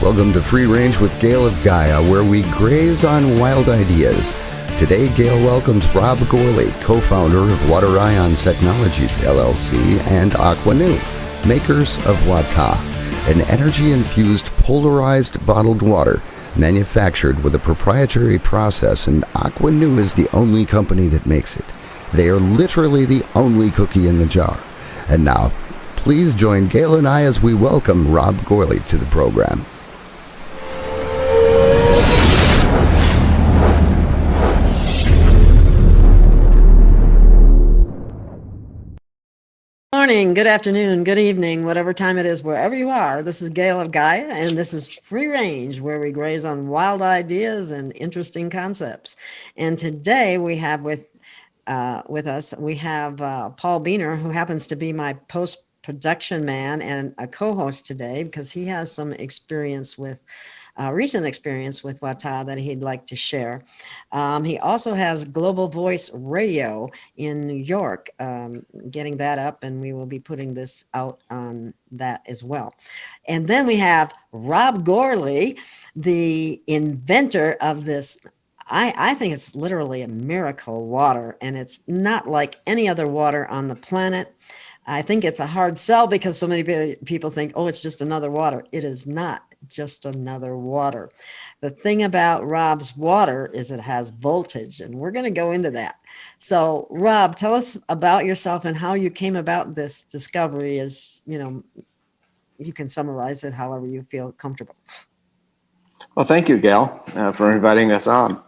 Welcome to Free Range with Gail of Gaia, where we graze on wild ideas. Today, Gail welcomes Rob Gourley, co-founder of Watt-Ahh Technologies, LLC and AquaNew, makers of Wat-Ahh, an energy-infused polarized bottled water manufactured with a proprietary process, and AquaNew is the only company that makes it. They are literally the only cookie in the jar. And now, please join Gail and I as we welcome Rob Gourley to the program. Morning, good afternoon, good evening, whatever time it is, wherever you are. This is Gail of Gaia, and this is Free Range, where we graze on wild ideas and interesting concepts. And today we have with us, we have Paul Beener, who happens to be my post-production man and a co-host today because he has some experience with recent experience with Wat-Ahh that he'd like to share. He also has Global Voice Radio in New York, getting that up, and we will be putting this out on that as well. And then we have Rob Gourley, the inventor of this. I think it's literally a miracle water, and it's not like any other water on the planet. I think it's a hard sell because so many people think, oh, it's just another water. It is not just another water. The thing about Rob's water is it has voltage, and we're going to go into that. So, Rob, tell us about yourself and how you came about this discovery. As you know, you can summarize it however you feel comfortable. Well, thank you, Gail, for inviting us on.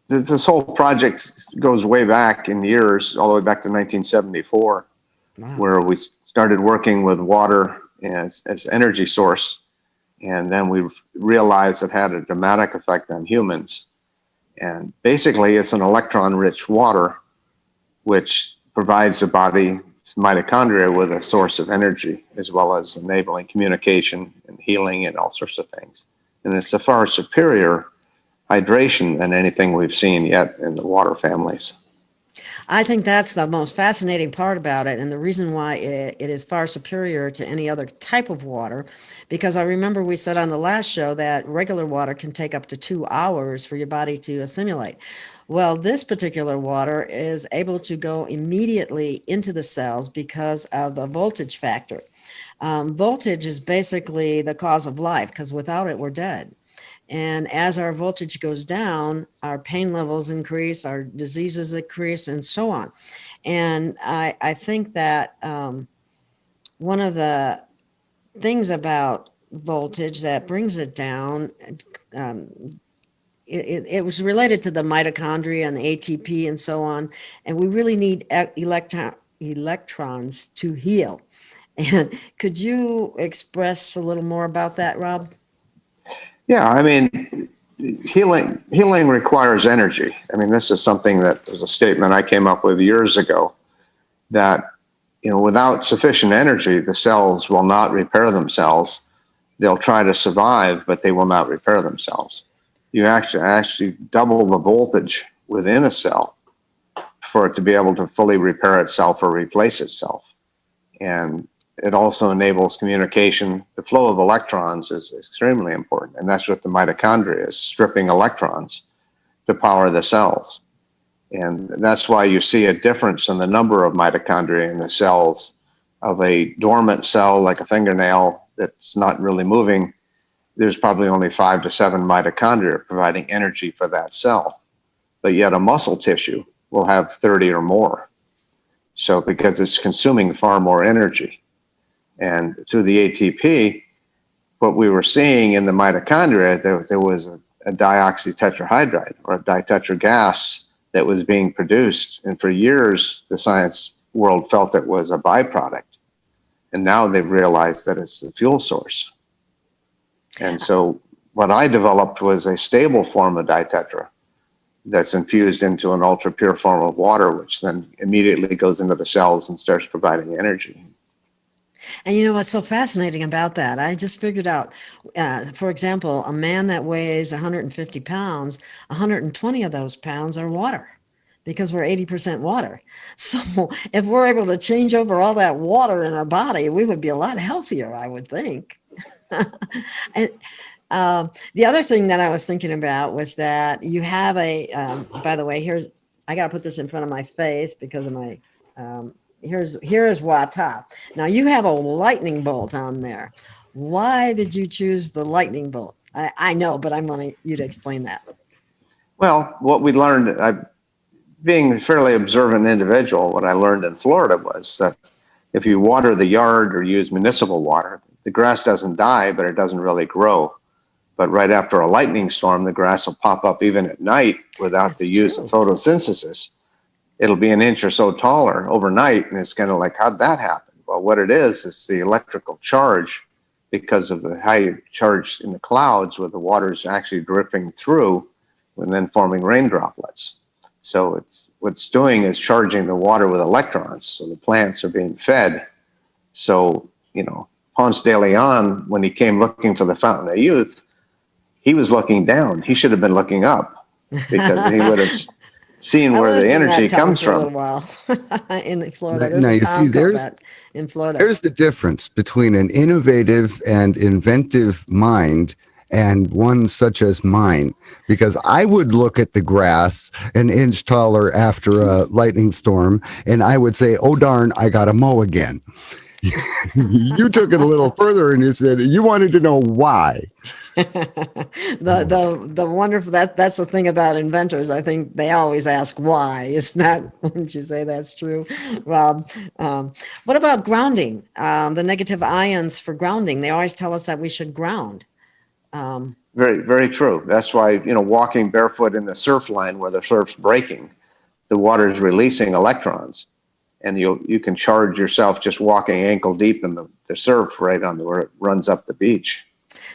This whole project goes way back in years, all the way back to 1974, wow, where we started working with water as energy source, and then we realized it had a dramatic effect on humans. And basically, it's an electron-rich water, which provides the body's mitochondria with a source of energy, as well as enabling communication and healing and all sorts of things. And it's a far superior hydration than anything we've seen yet in the water families. I think that's the most fascinating part about it, and the reason why it is far superior to any other type of water, because I remember we said on the last show that regular water can take up to 2 hours for your body to assimilate. Well, this particular water is able to go immediately into the cells because of the voltage factor. Voltage is basically the cause of life, because without it, we're dead. And as our voltage goes down, our pain levels increase, our diseases increase, and so on. And I think that one of the things about voltage that brings it down, it was related to the mitochondria and the ATP and so on. And we really need electrons to heal. And could you express a little more about that, Rob? Yeah, I mean, healing requires energy. I mean, this is something that was a statement I came up with years ago, that, you know, without sufficient energy, the cells will not repair themselves. They'll try to survive, but they will not repair themselves. You actually double the voltage within a cell for it to be able to fully repair itself or replace itself. And it also enables communication. The flow of electrons is extremely important, and that's what the mitochondria is, stripping electrons to power the cells. And that's why you see a difference in the number of mitochondria in the cells of a dormant cell, like a fingernail that's not really moving. There's probably only 5 to 7 mitochondria providing energy for that cell. But yet a muscle tissue will have 30 or more. So because it's consuming far more energy. And through the ATP, what we were seeing in the mitochondria, there was a dioxytetrahydride, or a ditetra gas, that was being produced. And for years, the science world felt it was a byproduct. And now they've realized that it's the fuel source. And so what I developed was a stable form of ditetra that's infused into an ultra pure form of water, which then immediately goes into the cells and starts providing energy. And you know what's so fascinating about that? I just figured out, for example, a man that weighs 150 pounds, 120 of those pounds are water, because we're 80% water. So if we're able to change over all that water in our body, we would be a lot healthier, I would think. And, the other thing that I was thinking about was that you have by the way, I got to put this in front of my face because of my, here is Wat-Ahh. Now you have a lightning bolt on there. Why did you choose the lightning bolt? I know, but I'm wanting you to explain that. Well, what we learned, being a fairly observant individual, what I learned in Florida was that if you water the yard or use municipal water, the grass doesn't die, but it doesn't really grow. But right after a lightning storm, the grass will pop up even at night without the use of photosynthesis. It'll be an inch or so taller overnight, and it's kind of like, how'd that happen? Well, what it is the electrical charge because of the high charge in the clouds where the water is actually dripping through and then forming rain droplets. So what's doing is charging the water with electrons, so the plants are being fed. So, Ponce de Leon, when he came looking for the fountain of youth, he was looking down. He should have been looking up because he would have seen where the energy comes from. A while in Florida. Now you see, in Florida. There's the difference between an innovative and inventive mind and one such as mine, because I would look at the grass an inch taller after a lightning storm and I would say, oh darn, I gotta mow again. You took it a little further and you said you wanted to know why. the wonderful that's the thing about inventors. I think they always ask why. Isn't that, wouldn't you say that's true, Rob? What about grounding? The negative ions for grounding. They always tell us that we should ground. Very, very true. That's why, walking barefoot in the surf line where the surf's breaking, the water is releasing electrons. And you can charge yourself just walking ankle deep in the surf right on where it runs up the beach.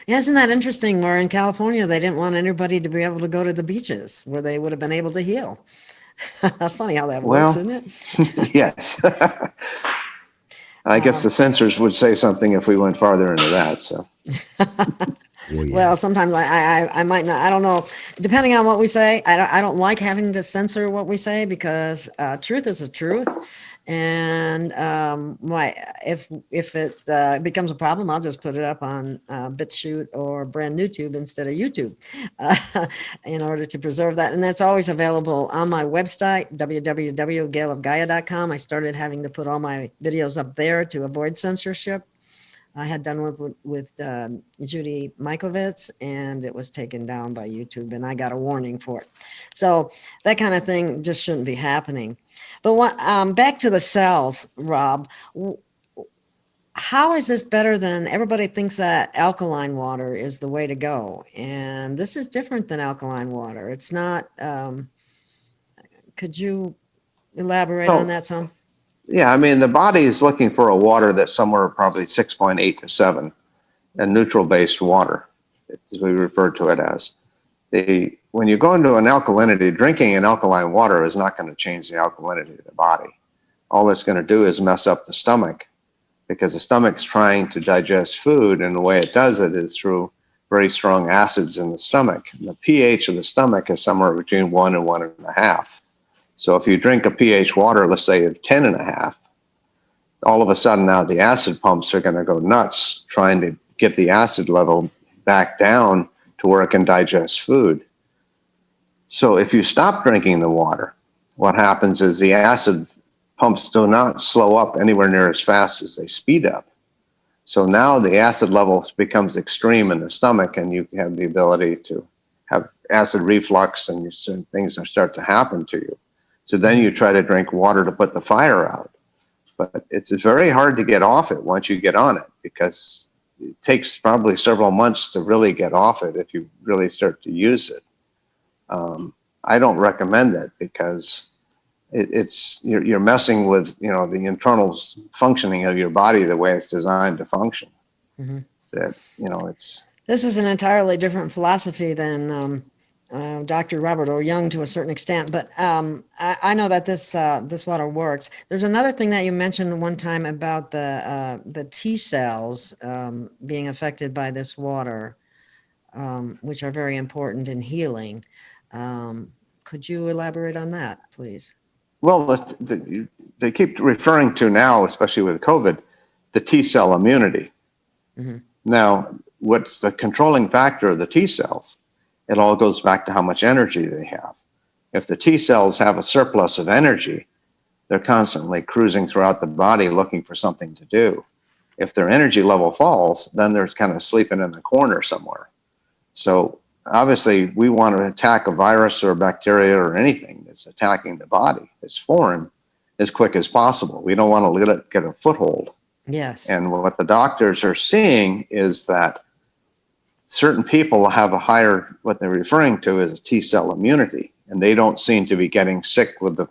Yeah, isn't that interesting? Where in California, they didn't want anybody to be able to go to the beaches where they would have been able to heal. Funny how that works, isn't it? Yes. I guess the censors would say something if we went farther into that. So. Well, sometimes I might not. I don't know. Depending on what we say, I don't like having to censor what we say because truth is a truth. And if it becomes a problem, I'll just put it up on BitChute or brand new tube instead of YouTube in order to preserve that. And that's always available on my website, www.gailofgaia.com. I started having to put all my videos up there to avoid censorship. I had done with Judy Mikovits, and it was taken down by YouTube, and I got a warning for it. So that kind of thing just shouldn't be happening. But back to the cells, Rob. How is this better than everybody thinks that alkaline water is the way to go? And this is different than alkaline water. It's not. Could you elaborate on that some? Yeah, I mean, the body is looking for a water that's somewhere probably 6.8 to 7, and neutral-based water, as we refer to it as. When you go into an alkalinity, drinking an alkaline water is not going to change the alkalinity of the body. All it's going to do is mess up the stomach, because the stomach's trying to digest food, and the way it does it is through very strong acids in the stomach. And the pH of the stomach is somewhere between 1 and 1.5. So if you drink a pH water, let's say of 10.5, all of a sudden now the acid pumps are going to go nuts trying to get the acid level back down to where it can digest food. So if you stop drinking the water, what happens is the acid pumps do not slow up anywhere near as fast as they speed up. So now the acid level becomes extreme in the stomach, and you have the ability to have acid reflux, and certain things start to happen to you. So then you try to drink water to put the fire out. But it's very hard to get off it once you get on it, because it takes probably several months to really get off it if you really start to use it. I don't recommend it because you're messing with the internal functioning of your body the way it's designed to function. Mm-hmm. This is an entirely different philosophy than Dr. Robert or Young to a certain extent, but I know that this water works. There's another thing that you mentioned one time about the T cells being affected by this water, which are very important in healing. Could you elaborate on that, please? Well, they keep referring to now, especially with COVID, the T cell immunity. Mm-hmm. Now, what's the controlling factor of the T cells? It all goes back to how much energy they have. If the T cells have a surplus of energy, they're constantly cruising throughout the body looking for something to do. If their energy level falls, then they're kind of sleeping in the corner somewhere. So obviously, we want to attack a virus or a bacteria or anything that's attacking the body, that's foreign, as quick as possible. We don't want to let it get a foothold. Yes. And what the doctors are seeing is that certain people have a higher, what they're referring to as a T cell immunity, and they don't seem to be getting sick with the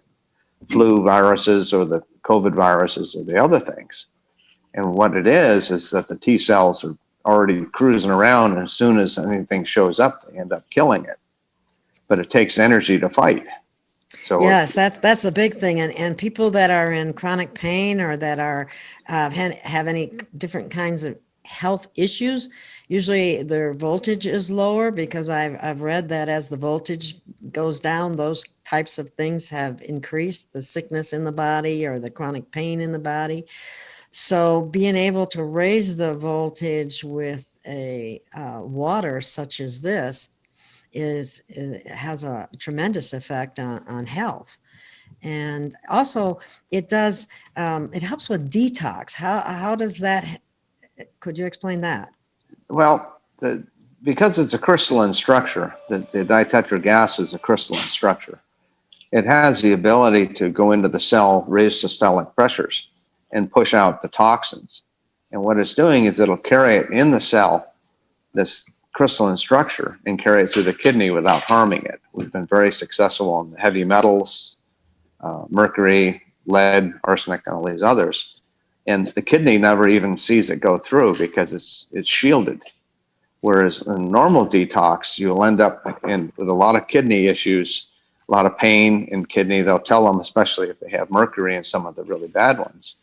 flu viruses or the COVID viruses or the other things. And what it is that the T cells are already cruising around, and as soon as anything shows up, they end up killing it. But it takes energy to fight. So yes, that's the big thing. And people that are in chronic pain or that are have any different kinds of health issues, usually their voltage is lower, because I've read that as the voltage goes down, those types of things have increased, the sickness in the body or the chronic pain in the body. So being able to raise the voltage with a water such as this has a tremendous effect on health. And also it does, it helps with detox. How does that, could you explain that? Well, because it's a crystalline structure, the ditetra gas is a crystalline structure. It has the ability to go into the cell, raise systolic pressures, and push out the toxins. And what it's doing is it'll carry it in the cell, this crystalline structure, and carry it through the kidney without harming it. We've been very successful on the heavy metals, mercury, lead, arsenic, and all these others. And the kidney never even sees it go through because it's shielded. Whereas in normal detox, you'll end up with a lot of kidney issues, a lot of pain in kidney. They'll tell them, especially if they have mercury in some of the really bad ones,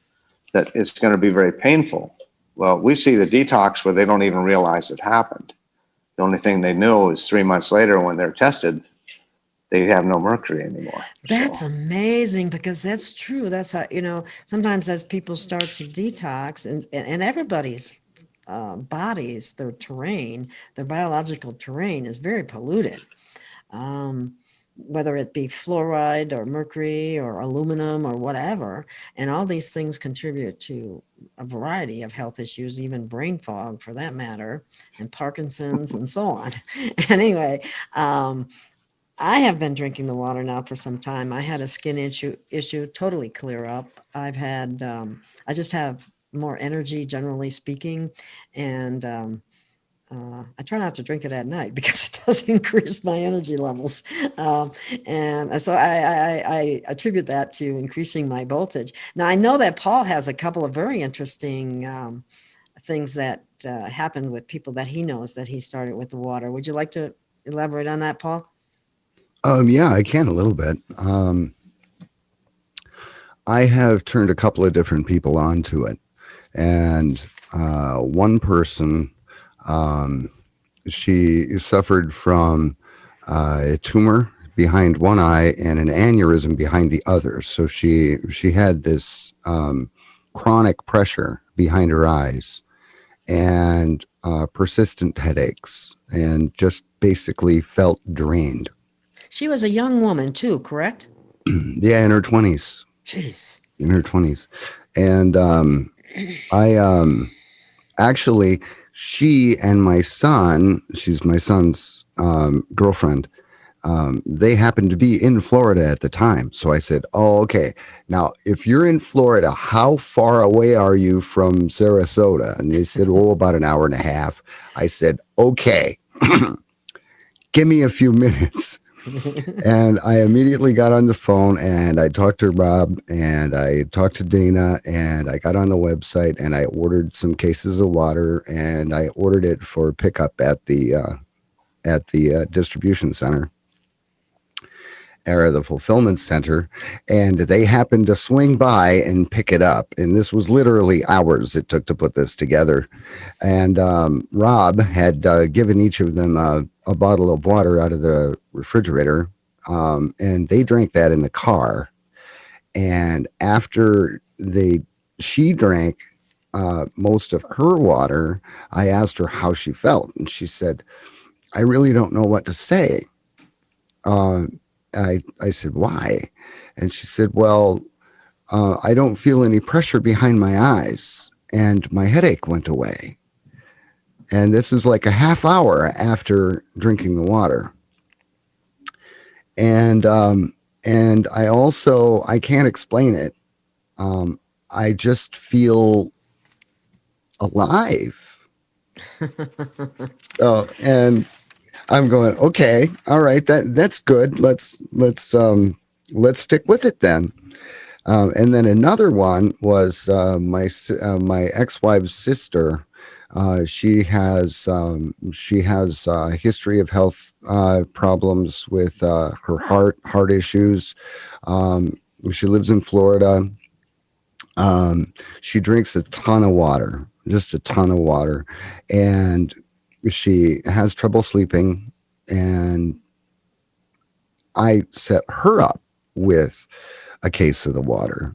that it's going to be very painful. Well, we see the detox where they don't even realize it happened. The only thing they know is 3 months later when they're tested, they have no mercury anymore. That's amazing, because that's true. That's how, sometimes as people start to detox, and everybody's bodies, their terrain, their biological terrain is very polluted. Whether it be fluoride or mercury or aluminum or whatever. And all these things contribute to a variety of health issues, even brain fog for that matter, and Parkinson's and so on. Anyway, I have been drinking the water now for some time. I had a skin issue totally clear up. I've had, I just have more energy, generally speaking. And I try not to drink it at night because it does increase my energy levels. And so I attribute that to increasing my voltage. Now, I know that Paul has a couple of very interesting things that happened with people that he knows that he started with the water. Would you like to elaborate on that, Paul? Yeah, I can a little bit. I have turned a couple of different people onto it. And one person, she suffered from a tumor behind one eye and an aneurysm behind the other. So she had this chronic pressure behind her eyes and persistent headaches, and just basically felt drained. She was a young woman too, correct? Yeah, in her 20s. Jeez. In her 20s. And I actually, she and my son, she's my son's girlfriend, they happened to be in Florida at the time. So I said, oh, okay. Now, if you're in Florida, how far away are you from Sarasota? And they said, oh, about an hour and a half. I said, okay, give me a few minutes. And I immediately got on the phone and I talked to Rob and I talked to Dana and I got on the website and I ordered some cases of water and I ordered it for pickup at the distribution center, or the fulfillment center, and they happened to swing by and pick it up. And this was literally hours it took to put this together. And Rob had given each of them a bottle of water out of the refrigerator, and they drank that in the car. And after she drank most of her water, I asked her how she felt, and she said, "I really don't know what to say." Uh, I said, "Why?" And she said, "Well, I don't feel any pressure behind my eyes, and my headache went away." And this is like a half hour after drinking the water. And I can't explain it. I just feel alive. And I'm going, okay, all right, that's good. Let's stick with it then. And then another one was my ex-wife's sister. She has a history of health problems with her heart issues. She lives in Florida. She drinks a ton of water, just a ton of water, and she has trouble sleeping. And I set her up with a case of the water.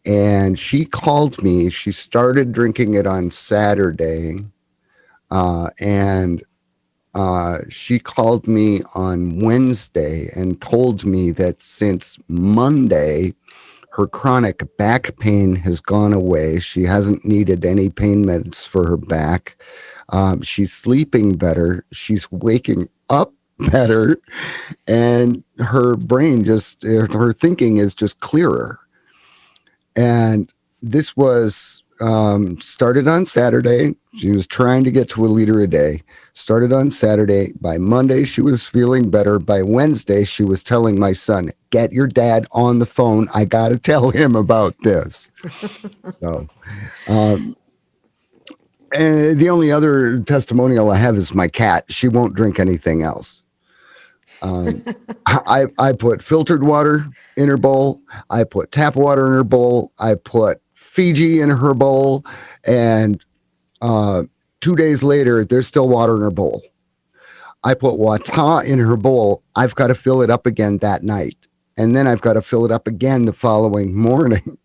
And she called me. She started drinking it on Saturday. And she called me on Wednesday and told me that since Monday, her chronic back pain has gone away. She hasn't needed any pain meds for her back. She's sleeping better. She's waking up better. And her brain her thinking is just clearer. And this was started on Saturday. She was trying to get to a liter a day. Started on Saturday. By Monday, she was feeling better. By Wednesday, she was telling my son, "Get your dad on the phone. I got to tell him about this." So, and the only other testimonial I have is my cat. She won't drink anything else. I put filtered water in her bowl. I put tap water in her bowl. I put Fiji in her bowl. And 2 days later, there's still water in her bowl. I put Wat-Ahh in her bowl. I've got to fill it up again that night. And then I've got to fill it up again the following morning.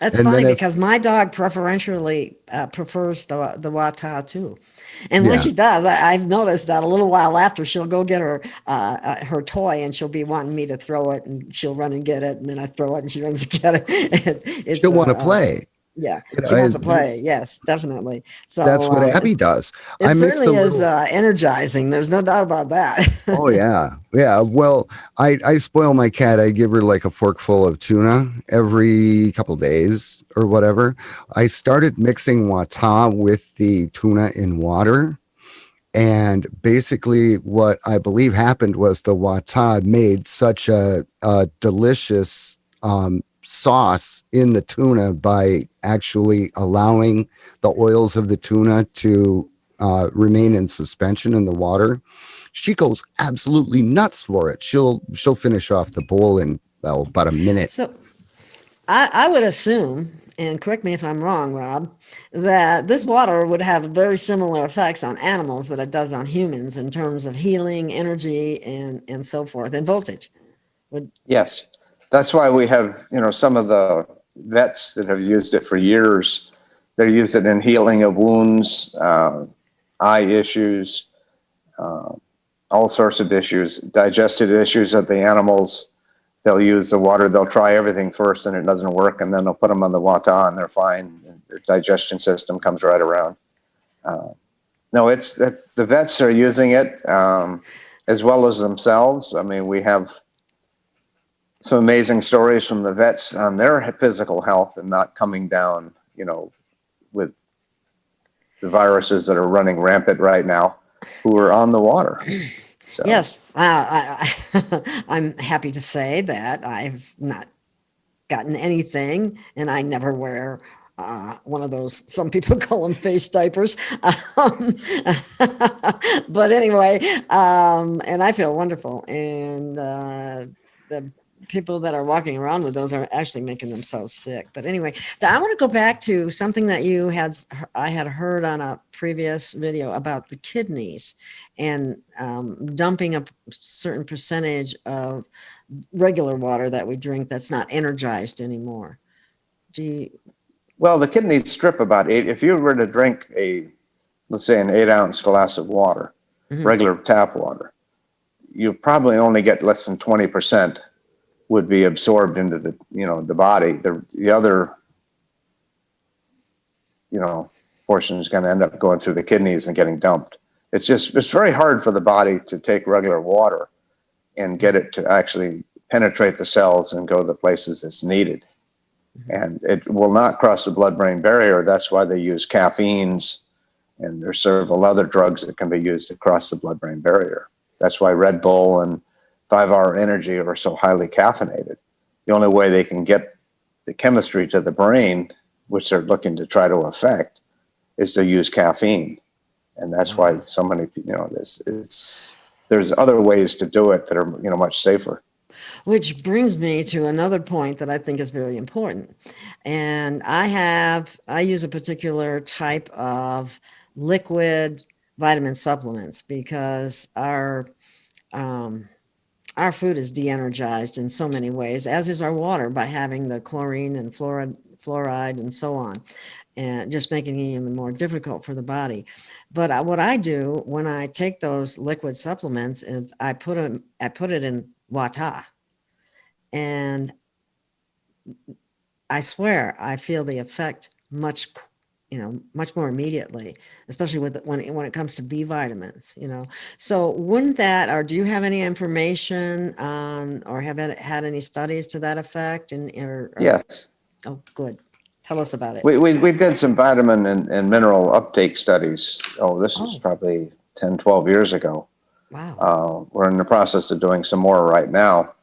That's And funny then because my dog preferentially prefers the Watt-Ahh too. And when Yeah. she does, I've noticed that a little while after she'll go get her toy and she'll be wanting me to throw it, and she'll run and get it, and then I throw it and she runs and get it. It's She'll want to play. yeah, You know, she wants to play. that's, Yes, definitely. that's So what Abby does. it I mix the certainly is little. energizing. There's no doubt about that. Oh yeah, yeah. Well, I spoil my cat. I give her like a forkful of tuna every couple days or whatever. I started mixing Wat-Ahh with the tuna in water, and basically what I believe happened was the Wat-Ahh made such a delicious sauce in the tuna by actually allowing the oils of the tuna to remain in suspension in the water. She goes absolutely nuts for it. She'll finish off the bowl in about a minute. So I would assume, and correct me if I'm wrong, Rob, that this water would have very similar effects on animals that it does on humans in terms of healing, energy, and so forth, and voltage. Yes, that's why we have, some of the vets that have used it for years. They use it in healing of wounds, eye issues, all sorts of issues, digestive issues of the animals. They'll use the water. They'll try everything first, and it doesn't work, and then they'll put them on the Wat-Ahh, and they're fine. Their digestion system comes right around. No, the vets are using it as well as themselves. I mean, we have some amazing stories from the vets on their physical health and not coming down, with the viruses that are running rampant right now, who are on the water. So. Yes, I'm happy to say that I've not gotten anything, and I never wear one of those, some people call them face diapers. But anyway, and I feel wonderful. And the people that are walking around with those are actually making themselves sick. But anyway, I want to go back to something that I had heard on a previous video about the kidneys and dumping a certain percentage of regular water that we drink that's not energized anymore. Well, the kidneys strip about 8. If you were to drink let's say an 8-ounce glass of water, regular tap water, you probably only get less than 20% would be absorbed into the body. The other, portion is going to end up going through the kidneys and getting dumped. It's very hard for the body to take regular water and get it to actually penetrate the cells and go the places it's needed. And it will not cross the blood-brain barrier. That's why they use caffeines, and there's several other drugs that can be used to cross the blood-brain barrier. That's why Red Bull and 5-Hour Energy are so highly caffeinated. The only way they can get the chemistry to the brain, which they're looking to try to affect, is to use caffeine. And that's why so many, there's other ways to do it that are, much safer. Which brings me to another point that I think is very important. And I use a particular type of liquid vitamin supplements because our food is de-energized in so many ways, as is our water, by having the chlorine and fluoride and so on, and just making it even more difficult for the body. But what I do when I take those liquid supplements is I put it in Wat-Ahh. And I swear I feel the effect much more immediately, especially when it comes to B vitamins, So wouldn't that, or do you have any information on, or have had any studies to that effect? Yes. Oh, good. Tell us about it. We did some vitamin and mineral uptake studies. This was probably 10, 12 years ago. Wow. We're in the process of doing some more right now.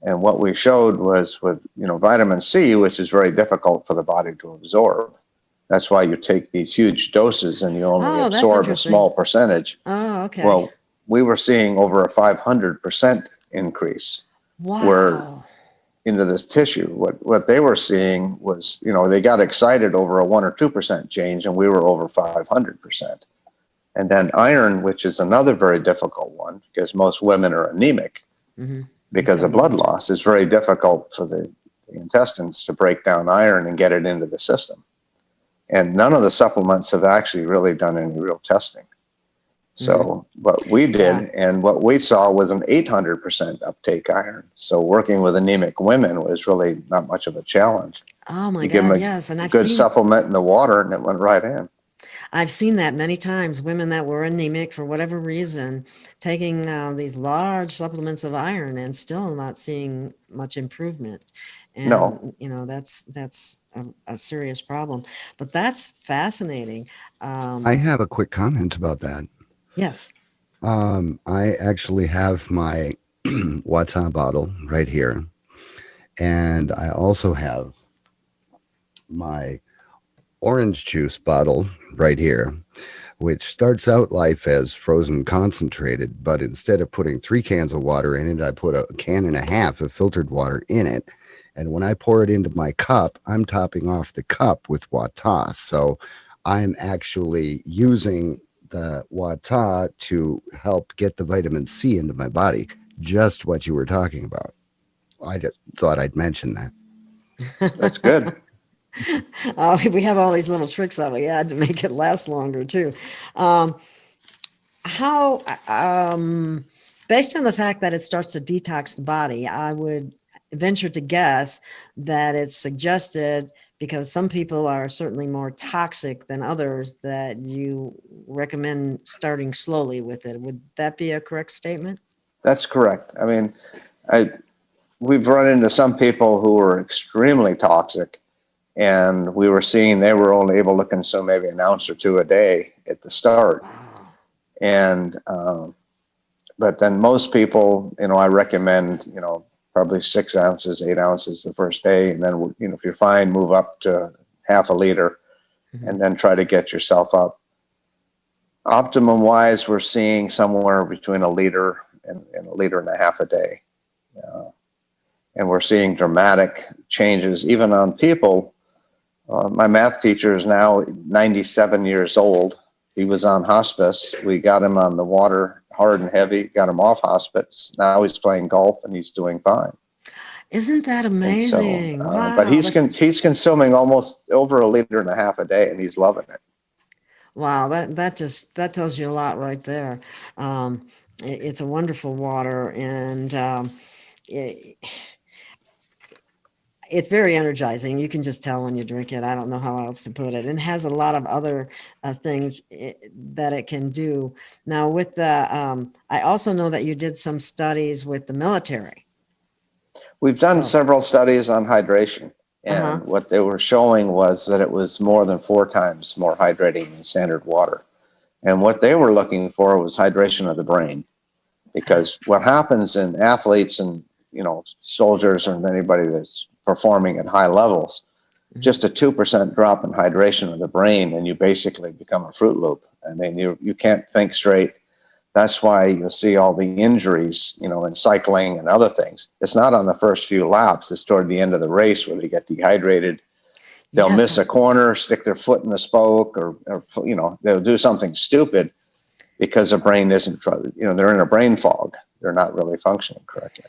And what we showed was with, vitamin C, which is very difficult for the body to absorb. That's why you take these huge doses and you only absorb a small percentage. Oh, okay. Well, we were seeing over a 500% increase. Wow. Into this tissue. What they were seeing was, they got excited over a 1 or 2% change, and we were over 500%. And then iron, which is another very difficult one, because most women are anemic because of blood loss. It's very difficult for the intestines to break down iron and get it into the system. And none of the supplements have actually really done any real testing. So what we did and what we saw was an 800% uptake iron. So working with anemic women was really not much of a challenge. Oh my You give God, them yes. And a I've good seen supplement in the water and it went right in. I've seen that many times, women that were anemic for whatever reason, taking these large supplements of iron and still not seeing much improvement. And, No. that's a serious problem. But that's fascinating. I have a quick comment about that. Yes. I actually have my Wat-Ahh bottle right here. And I also have my orange juice bottle right here, which starts out life as frozen concentrated, but instead of putting 3 cans of water in it, I put 1.5 cans of filtered water in it. And when I pour it into my cup, I'm topping off the cup with Wat-Ahh. So I'm actually using the Wat-Ahh to help get the vitamin C into my body. Just what you were talking about. I just thought I'd mention that. That's good. We have all these little tricks that we add to make it last longer too. Based on the fact that it starts to detox the body, I would venture to guess that it's suggested, because some people are certainly more toxic than others, that you recommend starting slowly with it. Would that be a correct statement? That's correct. I mean, we've run into some people who are extremely toxic, and we were seeing they were only able to consume maybe an ounce or 2 a day at the start. Wow. And, but then most people, I recommend, probably 6 ounces, 8 ounces the first day. And then, if you're fine, move up to half a liter and then try to get yourself up. Optimum wise, we're seeing somewhere between 1 liter and 1.5 liters a day. And we're seeing dramatic changes even on people. My math teacher is now 97 years old. He was on hospice. We got him on the water hard and heavy, got him off hospice. Now he's playing golf and he's doing fine. Isn't that And so, amazing? but Wow. he's consuming almost over 1.5 liters a day, and he's loving it. Wow, that tells you a lot right there. It's a wonderful water, and it, it's very energizing. You can just tell when you drink it. I don't know how else to put it. And it has a lot of other things that it can do. Now, with the, I also know that you did some studies with the military. We've done So, several studies on hydration, uh-huh. and what they were showing was that it was more than 4 times more hydrating than standard water. And what they were looking for was hydration of the brain, because what happens in athletes and soldiers and anybody that's performing at high levels, just a 2% drop in hydration of the brain, and you basically become a Fruit Loop. I mean, you can't think straight. That's why you'll see all the injuries, in cycling and other things. It's not on the first few laps. It's toward the end of the race where they get dehydrated. They'll Yes. miss a corner, stick their foot in the spoke, or they'll do something stupid because the brain isn't, they're in a brain fog. They're not really functioning correctly.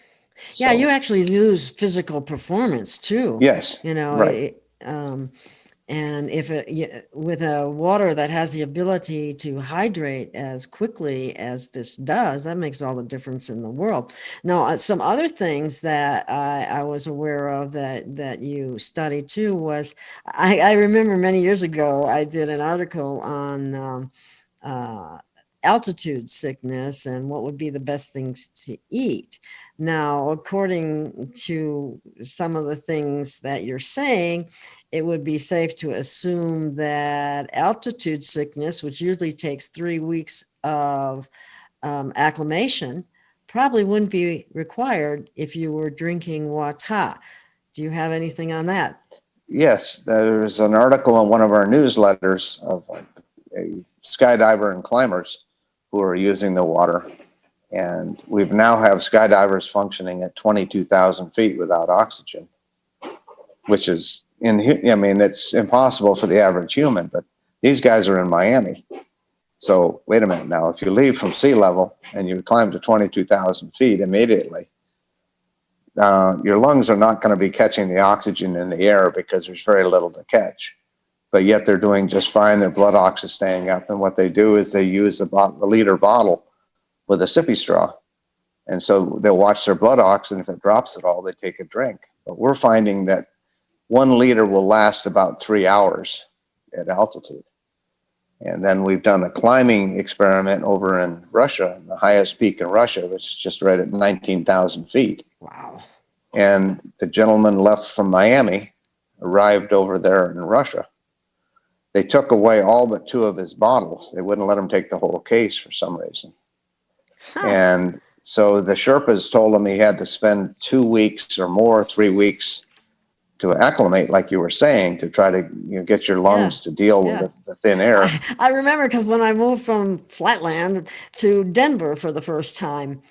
Yeah, you So, actually lose physical performance too. yes, right. And if with a water that has the ability to hydrate as quickly as this does, that makes all the difference in the world. Now, some other things that I was aware of that you studied too was, I remember many years ago, I did an article on altitude sickness and what would be the best things to eat. Now, according to some of the things that you're saying, it would be safe to assume that altitude sickness, which usually takes 3 weeks of acclimation, probably wouldn't be required if you were drinking Wat-Ahh. Do you have anything on that? Yes, there's an article in one of our newsletters of a skydiver and climbers who are using the water. And we now have skydivers functioning at 22,000 feet without oxygen, which is, it's impossible for the average human, but these guys are in Miami. So wait a minute now, if you leave from sea level and you climb to 22,000 feet immediately, your lungs are not going to be catching the oxygen in the air because there's very little to catch. But yet they're doing just fine. Their blood ox is staying up. And what they do is they use the liter bottle with a sippy straw. And so they'll watch their blood ox, and if it drops at all, they take a drink. But we're finding that 1 liter will last about 3 hours at altitude. And then we've done a climbing experiment over in Russia, the highest peak in Russia, which is just right at 19,000 feet. Wow. And the gentleman left from Miami, arrived over there in Russia. They took away all but 2 of his bottles. They wouldn't let him take the whole case for some reason. Huh. And so the Sherpas told him he had to spend 2 weeks or more, 3 weeks to acclimate, like you were saying, to try to get your lungs to deal with the thin air. I remember because when I moved from Flatland to Denver for the first time,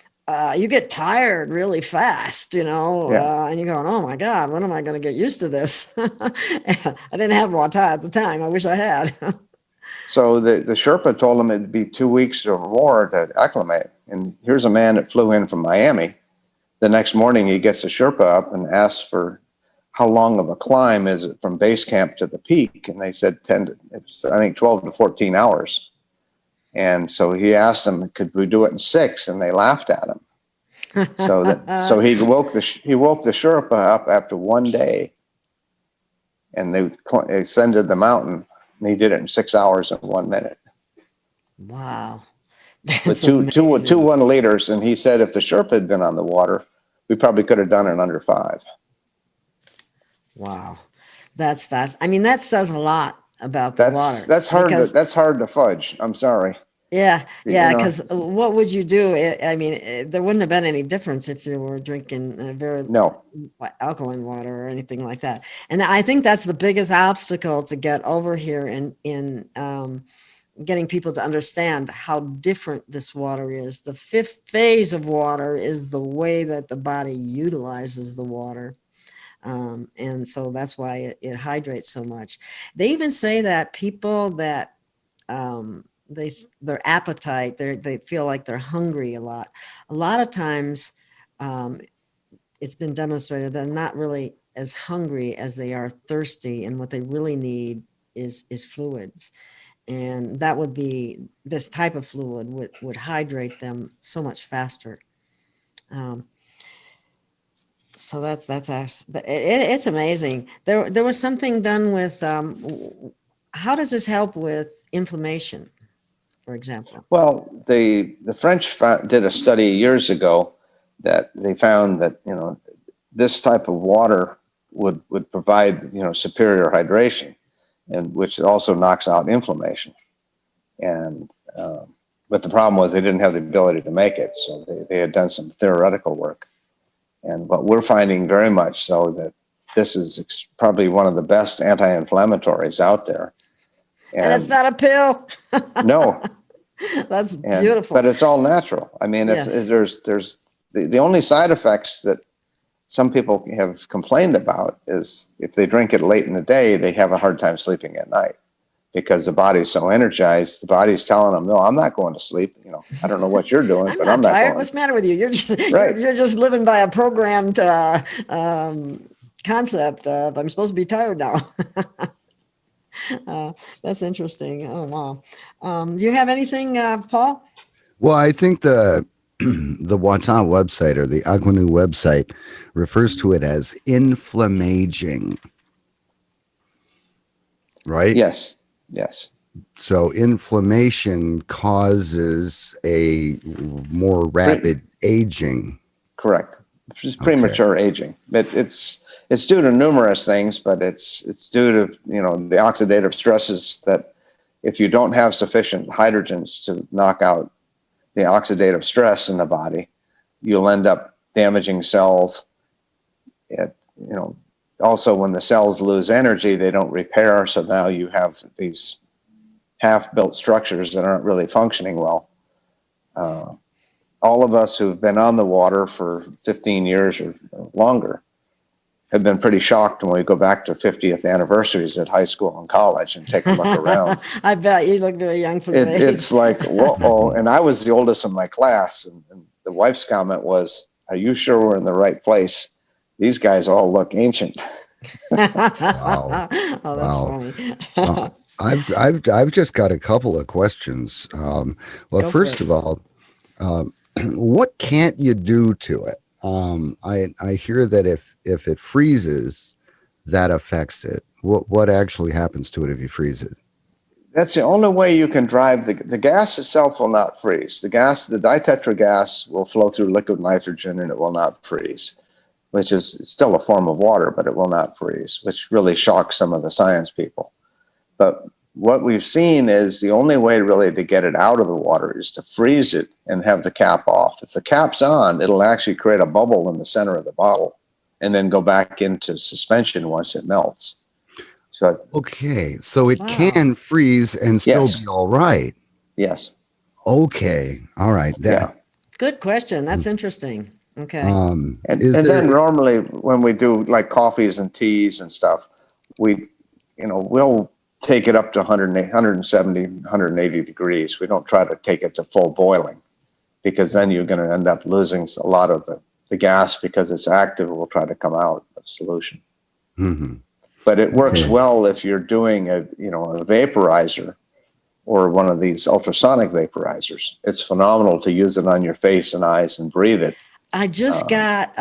you get tired really fast, and you're going, oh my God, when am I going to get used to this? I didn't have Wat-Ahh at the time. I wish I had. So the Sherpa told him it'd be 2 weeks or more to acclimate. And here's a man that flew in from Miami. The next morning, he gets the Sherpa up and asks for how long of a climb is it from base camp to the peak? And they said 12 to 14 hours. And so he asked them, could we do it in 6? And they laughed at him. So he woke the Sherpa up after 1 day, and they ascended the mountain, and he did it in 6 hours and 1 minute. Wow. With two 1 liters. And he said if the Sherpa had been on the water, we probably could have done it in under 5. Wow. That's fast. I mean, that says a lot about the water. That's hard to fudge. I'm sorry. Yeah, because what would you do? There wouldn't have been any difference if you were drinking very alkaline water or anything like that. And I think that's the biggest obstacle to get over here in getting people to understand how different this water is. The 5th phase of water is the way that the body utilizes the water. And so that's why it hydrates so much. They even say that people that their appetite, they feel like they're hungry a lot of times, it's been demonstrated they're not really as hungry as they are thirsty, and what they really need is fluids. And that would be, this type of fluid would hydrate them so much faster. So it's amazing. There was something done with, how does this help with inflammation, for example? Well, the French did a study years ago that they found that, this type of water would provide, superior hydration, and which also knocks out inflammation. And but the problem was they didn't have the ability to make it, so they had done some theoretical work. And what we're finding very much so that this is probably one of the best anti-inflammatories out there. And it's not a pill. No. That's beautiful. But it's all natural. I mean, Yes. there's the only side effects that some people have complained about is if they drink it late in the day, they have a hard time sleeping at night because the body's so energized. The body's telling them, no, I'm not going to sleep. I don't know what you're doing, I'm but not I'm not tired. going. What's the matter with you? You're just Right. you're just living by a programmed concept of I'm supposed to be tired now. That's interesting. Oh wow. Do you have anything, Paul? Well, I think the the Wat-Ahh website or the AquaNew website refers to it as inflammaging, right? Yes. Yes. So inflammation causes a more rapid aging. Correct. It's just premature aging. It's due to numerous things, but it's due to the oxidative stresses that if you don't have sufficient hydrogens to knock out the oxidative stress in the body, you'll end up damaging cells. Also when the cells lose energy, they don't repair. So now you have these half-built structures that aren't really functioning well. All of us who've been on the water for 15 years or longer have been pretty shocked when we go back to 50th anniversaries at high school and college and take a look around. I bet you look very young for your age. It's like, whoa. And I was the oldest in my class. And the wife's comment was, are you sure we're in the right place? These guys all look ancient. Wow. Oh, that's Wow. funny. I've just got a couple of questions. Well, Go for first it. of all, what can't you do to it? I hear that if it freezes, that affects it. What actually happens to it if you freeze it? That's the only way you can drive the gas itself will not freeze. The ditetra gas will flow through liquid nitrogen and it will not freeze, which is still a form of water, but it will not freeze, which really shocks some of the science people. But what we've seen is the only way really to get it out of the water is to freeze it and have the cap off. If the cap's on, it'll actually create a bubble in the center of the bottle and then go back into suspension once it melts. So Okay, so it Wow. can freeze and still Yes. be all right. yes. Okay, all right. Yeah. Good question. That's interesting. Okay. And Is then there, normally when we do like coffees and teas and stuff, we'll take it up to 170, 180 degrees. We don't try to take it to full boiling because then you're going to end up losing a lot of the gas because it's active. Will try to come out of solution. Mhm. But it works Okay. well if you're doing a vaporizer or one of these ultrasonic vaporizers. It's phenomenal to use it on your face and eyes and breathe it. I just got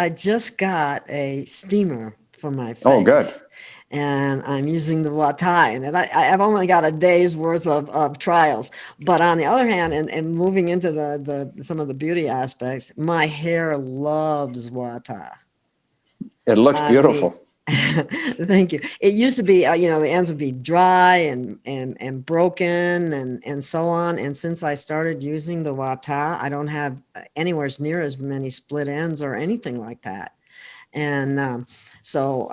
a steamer for my face. Oh, good. And I'm using the Watt-Ahh, and I've only got a day's worth of trials. But on the other hand, and moving into the some of the beauty aspects, my hair loves Watt-Ahh. It looks I beautiful. mean, thank you. It used to be, the ends would be dry and broken and so on. And since I started using the Watt-Ahh, I don't have anywhere near as many split ends or anything like that. And so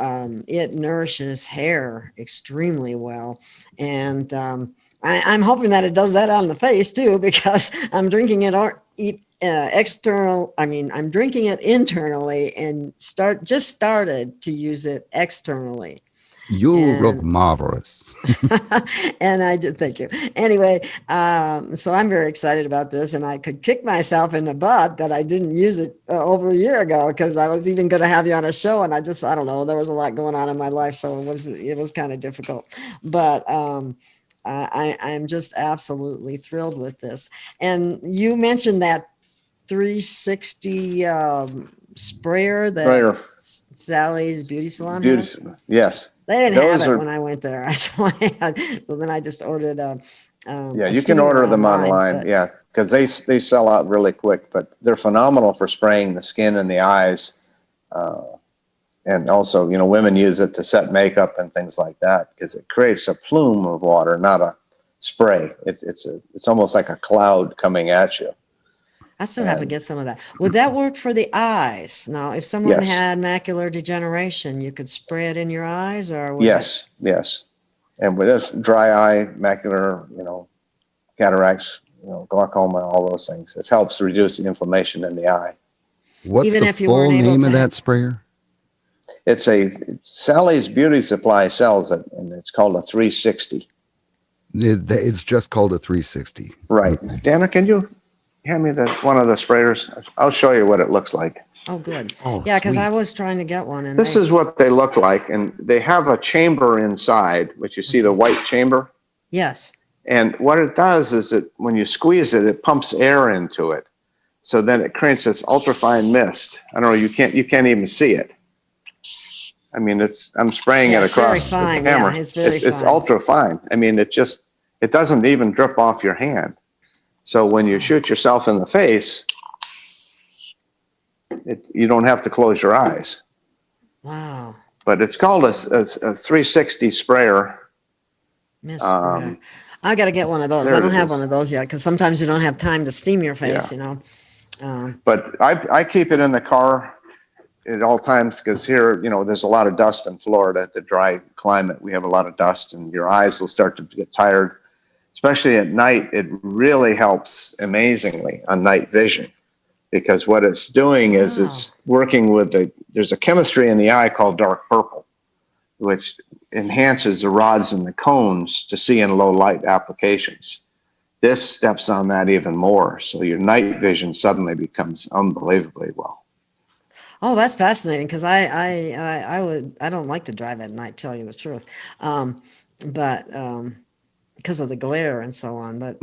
it nourishes hair extremely well. And I'm hoping that it does that on the face too, because I'm drinking it I'm drinking it internally and just started to use it externally. you And look marvelous. And I did, thank you. Anyway, so I'm very excited about this, and I could kick myself in the butt that I didn't use it over a year ago, because I was even going to have you on a show, and I don't know, there was a lot going on in my life, so it was kind of difficult. But I'm just absolutely thrilled with this. And you mentioned that 360 sprayer that Sprayer. Sally's Beauty Salon Beauty, has. yes. They didn't Those have it are, when I went there. So then I just ordered yeah, a you can order steamer them online, but yeah, because they sell out really quick, but they're phenomenal for spraying the skin and the eyes. And also, women use it to set makeup and things like that, because it creates a plume of water, not a spray. It's almost like a cloud coming at you. I still have to And get some of that. Would that work for the eyes? Now, if someone yes, had macular degeneration, you could spray it in your eyes, or would it? yes. And with this dry eye, macular, cataracts, glaucoma, all those things, it helps reduce the inflammation in the eye. What's Even the if you full weren't able name to of have, that sprayer? It's Sally's Beauty Supply sells it, and it's called a 360. It's just called a 360. Right. Dana, can you hand me one of the sprayers? I'll show you what it looks like. oh, good. Oh, Yeah, because I sweet. was trying to get one, and This is what they look like, and they have a chamber inside, which you see the white chamber. yes. And what it does is when you squeeze it, it pumps air into it. So then it creates this ultrafine mist. I don't know, you can't even see it. I mean, I'm spraying Yeah, it it's very across the fine. camera. Yeah, it's very It's fine. ultra fine. I mean, it doesn't even drip off your hand. So when you shoot yourself in the face, you don't have to close your eyes. Wow. But it's called a 360 sprayer. Miss Sprayer. I got to get one of those. There I don't it have is. one of those yet, because sometimes you don't have time to steam your face, Yeah. But I keep it in the car at all times, because here, there's a lot of dust in Florida, the dry climate. We have a lot of dust, and your eyes will start to get tired, especially at night. It really helps amazingly on night vision, because what it's doing is it's working with there's a chemistry in the eye called dark purple, which enhances the rods and the cones to see in low light applications. This steps on that even more. So your night vision suddenly becomes unbelievably well. Oh, that's fascinating, because I don't like to drive at night, tell you the truth. But because of the glare and so on. But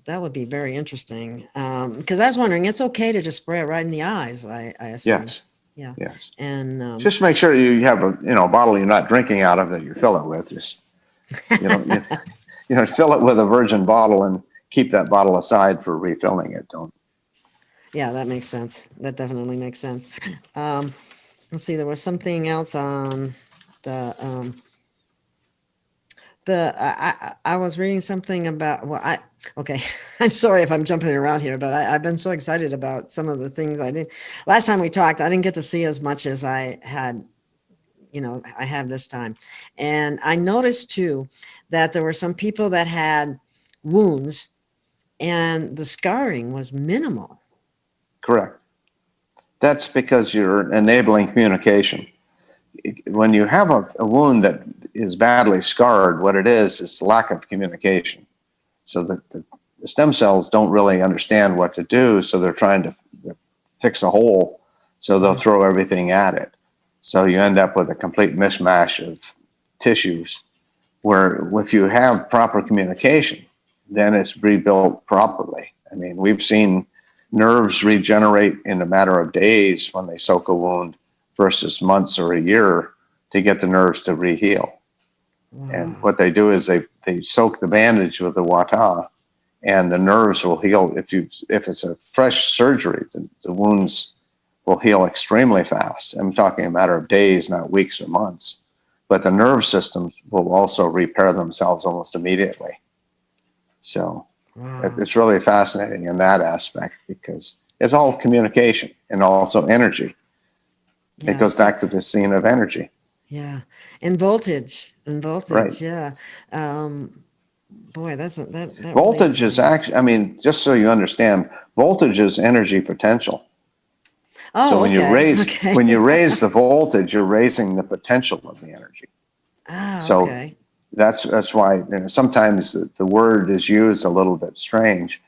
that would be very interesting. Because I was wondering, it's okay to just spray it right in the eyes, I assume. Yes. Yeah. Yes. And Just make sure you have a bottle you're not drinking out of that you fill it with. Just fill it with a virgin bottle and keep that bottle aside for refilling it. Don't. yeah, that makes sense. That definitely makes sense. Let's see, there was something else on the I was reading something about, okay, I'm sorry if I'm jumping around here, but I've been so excited about some of the things I did. Last time we talked, I didn't get to see as much as I had, I have this time. And I noticed too that there were some people that had wounds and the scarring was minimal. Correct. That's because you're enabling communication. When you have a wound that is badly scarred, what it is lack of communication. So that the stem cells don't really understand what to do, so they're trying to fix a hole, so they'll throw everything at it. So you end up with a complete mishmash of tissues, where if you have proper communication, then it's rebuilt properly. I mean, we've seen nerves regenerate in a matter of days when they soak a wound versus months or a year to get the nerves to reheal. Wow. And what they do is they soak the bandage with the Wat-Ahh, and the nerves will heal. If it's a fresh surgery, the wounds will heal extremely fast. I'm talking a matter of days, not weeks or months. But the nerve systems will also repair themselves almost immediately. So it's really fascinating in that aspect, because it's all communication and also energy. It goes back to the scene of energy. Yeah. And voltage. Right. Yeah. Boy, that Voltage is actually, just so you understand, voltage is energy potential. Oh, so when okay. when you raise the voltage, you're raising the potential of the energy. Ah, So okay. that's why, you know, sometimes the word is used a little bit strange,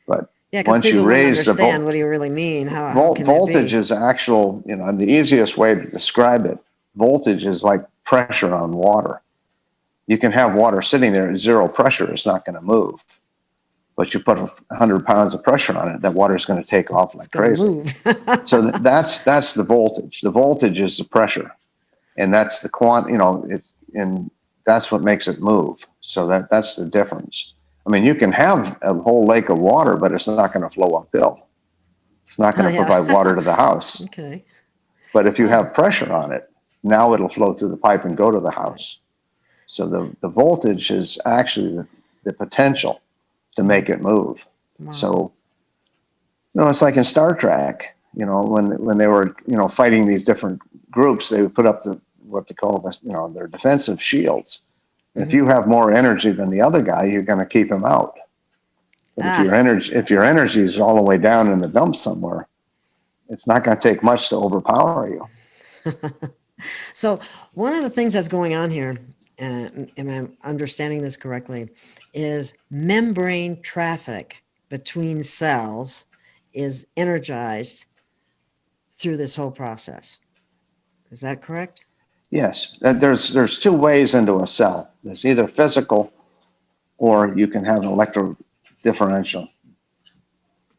but Yeah, because once you people wouldn't raise the understand what do you really mean? How can that voltage be? is actual, you know, the easiest way to describe it, voltage is like pressure on water. You can have water sitting there at zero pressure, it's not going to move. But you put 100 pounds of pressure on it, that water is going to take off It's like going to crazy. move. So that's the voltage. The voltage is the pressure, and that's the you know, and that's what makes it move. So that's the difference. I mean, you can have a whole lake of water, but it's not going to flow uphill. It's not Oh, going to yeah. provide water to the house. Okay. But if you Wow. have pressure on it, now it'll flow through the pipe and go to the house. So the voltage is actually the potential to make it move. Wow. So, you know, it's like in Star Trek, you know, when they were, you know, fighting these different groups, they would put up what they call this, you know, their defensive shields. And if you have more energy than the other guy, you're going to keep him out. But if your energy is all the way down in the dumps somewhere, it's not going to take much to overpower you. So one of the things that's going on here, am I understanding this correctly, is membrane traffic between cells is energized through this whole process. Is that correct? Yes, there's two ways into a cell. There's either physical, or you can have an electro differential.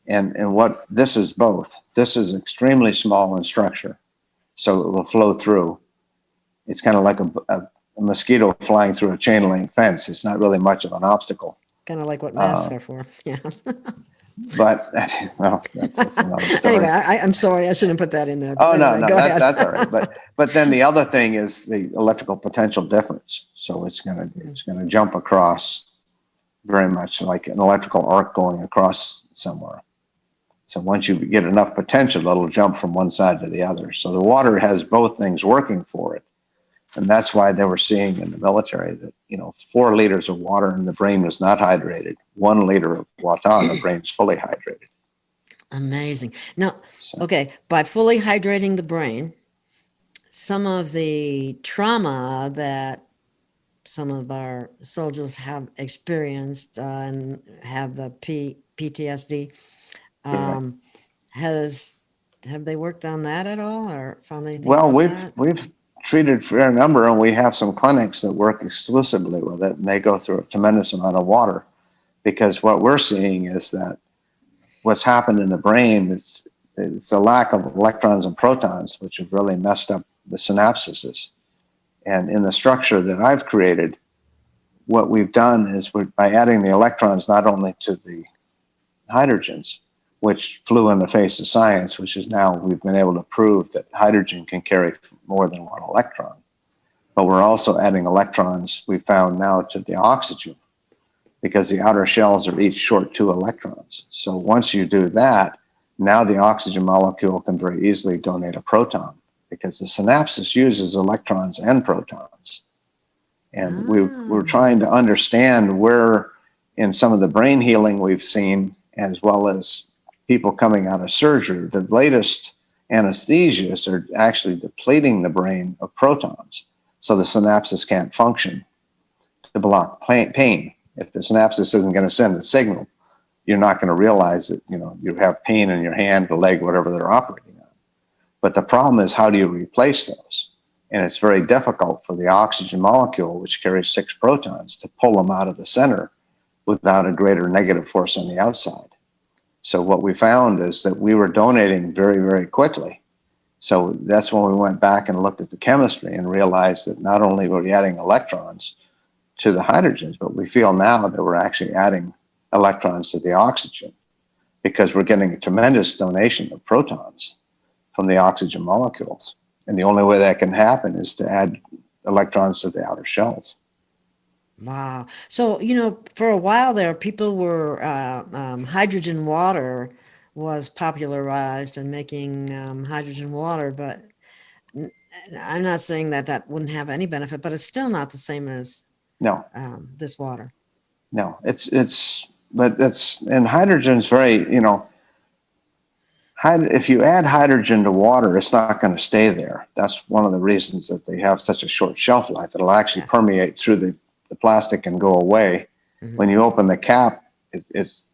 And what this is both. This is extremely small in structure, so it will flow through. It's kind of like a mosquito flying through a chain link fence. It's not really much of an obstacle. Kind of like what masks are for. Yeah. But, well, that's another story. Anyway, I'm sorry. I shouldn't put that in there. But Oh, anyway, no, go ahead. that's all right. But then the other thing is the electrical potential difference. So it's gonna jump across very much like an electrical arc going across somewhere. So once you get enough potential, it'll jump from one side to the other. So the water has both things working for it. And that's why they were seeing in the military that, you know, 4 liters of water and the brain was not hydrated. 1 liter of Wat-Ahh, the brain's fully hydrated. Amazing. Now, So, okay, by fully hydrating the brain, some of the trauma that some of our soldiers have experienced and have the PTSD, have they worked on that at all or found anything well, about that? we've treated a fair number, and we have some clinics that work exclusively with it, and they go through a tremendous amount of water, because what we're seeing is that what's happened in the brain is it's a lack of electrons and protons, which have really messed up the synapses. And in the structure that I've created, what we've done is by adding the electrons not only to the hydrogens, which flew in the face of science, which is now we've been able to prove that hydrogen can carry more than 1 electron. But we're also adding electrons, we found now, to the oxygen, because the outer shells are each short 2 electrons. So once you do that, now the oxygen molecule can very easily donate a proton, because the synapses uses electrons and protons. And we're trying to understand where in some of the brain healing we've seen, as well as people coming out of surgery, the latest anesthesias are actually depleting the brain of protons, so the synapses can't function to block pain. If the synapses isn't going to send a signal, you're not going to realize that, you know, you have pain in your hand, the leg, whatever they're operating on. But the problem is, how do you replace those? And it's very difficult for the oxygen molecule, which carries 6 protons, to pull them out of the center without a greater negative force on the outside. So what we found is that we were donating very, very quickly. So that's when we went back and looked at the chemistry and realized that not only were we adding electrons to the hydrogens, but we feel now that we're actually adding electrons to the oxygen, because we're getting a tremendous donation of protons from the oxygen molecules. And the only way that can happen is to add electrons to the outer shells. Wow. So, you know, for a while there, people were, hydrogen water was popularized and making hydrogen water, but I'm not saying that that wouldn't have any benefit, but it's still not the same as No, this water. no, but and hydrogen's very, you know, if you add hydrogen to water, it's not going to stay there. That's one of the reasons that they have such a short shelf life. It'll actually permeate through the the plastic can go away. Mhm. When you open the cap, it's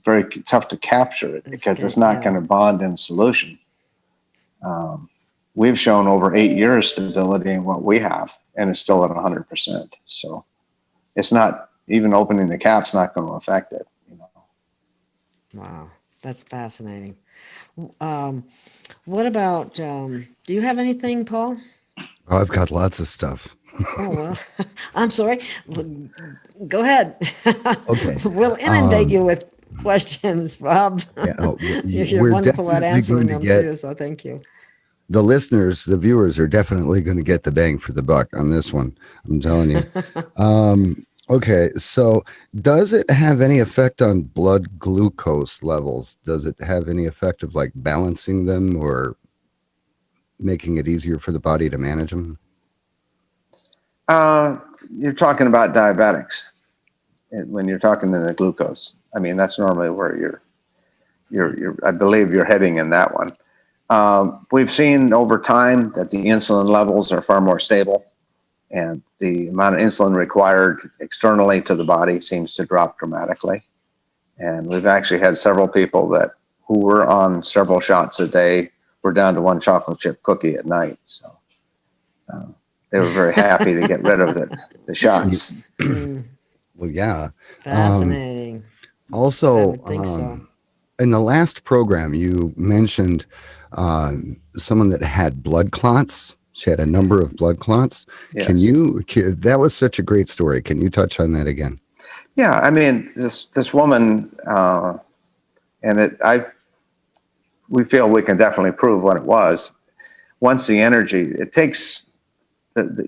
very tough to capture it because it's not going to bond in solution. We've shown over 8 years stability in what we have, and it's still at 100%. So it's not, even opening the cap's not going to affect it. Wow, that's fascinating. What about, do you have anything, Paul? Oh, I've got lots of stuff. Oh, well, I'm sorry. Go ahead. Okay. We'll inundate you with questions, Rob. Yeah, You're we're wonderful at definitely answering going to them get too, so thank you. the listeners, the viewers are definitely going to get the bang for the buck on this one. I'm telling you. Okay, so does it have any effect on blood glucose levels? Does it have any effect of like balancing them or making it easier for the body to manage them? You're talking about diabetics when you're talking to the glucose. I mean, that's normally where I believe you're heading in that one. We've seen over time that the insulin levels are far more stable, and the amount of insulin required externally to the body seems to drop dramatically. And we've actually had several people who were on several shots a day were down to one chocolate chip cookie at night. So they were very happy to get rid of the shots. Well, yeah. Fascinating. I Also, would think so. in the last program, you mentioned someone that had blood clots. She had a number of blood clots. Yes. That was such a great story. Can you touch on that again? Yeah, I mean, this woman, we feel we can definitely prove what it was. Once the energy, it takes,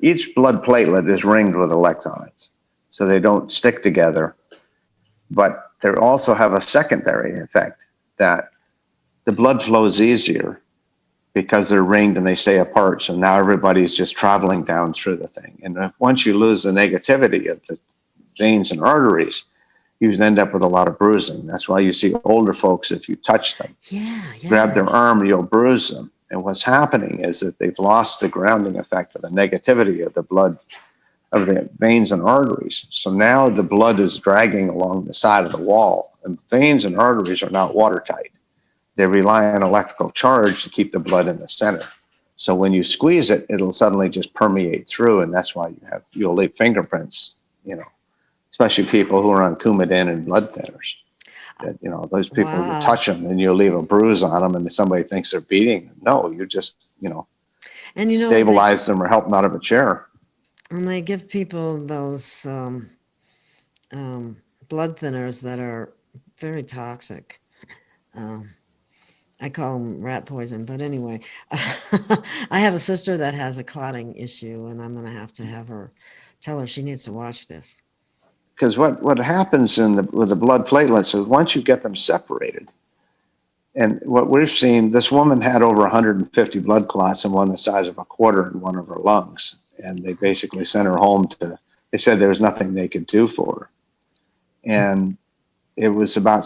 each blood platelet is ringed with electrons, so they don't stick together. But they also have a secondary effect that the blood flows easier because they're ringed and they stay apart. So now everybody's just traveling down through the thing. And once you lose the negativity of the veins and arteries, you end up with a lot of bruising. That's why you see older folks, if you touch them, grab their arm, you'll bruise them. And what's happening is that they've lost the grounding effect of the negativity of the blood, of the veins and arteries. So now the blood is dragging along the side of the wall, and veins and arteries are not watertight. They rely on electrical charge to keep the blood in the center. So when you squeeze it, it'll suddenly just permeate through, and that's why you'll leave fingerprints, especially people who are on Coumadin and blood thinners. That, those people, you touch them and you'll leave a bruise on them, and somebody thinks they're beating them. No, you just, and stabilize them or help them out of a chair. And they give people those blood thinners that are very toxic. I call them rat poison, but anyway, I have a sister that has a clotting issue, and I'm going to have her tell her she needs to watch this. Because what happens with the blood platelets is once you get them separated, and what we've seen, this woman had over 150 blood clots, and one the size of a quarter in one of her lungs. And they basically sent her home they said there was nothing they could do for her. And it was about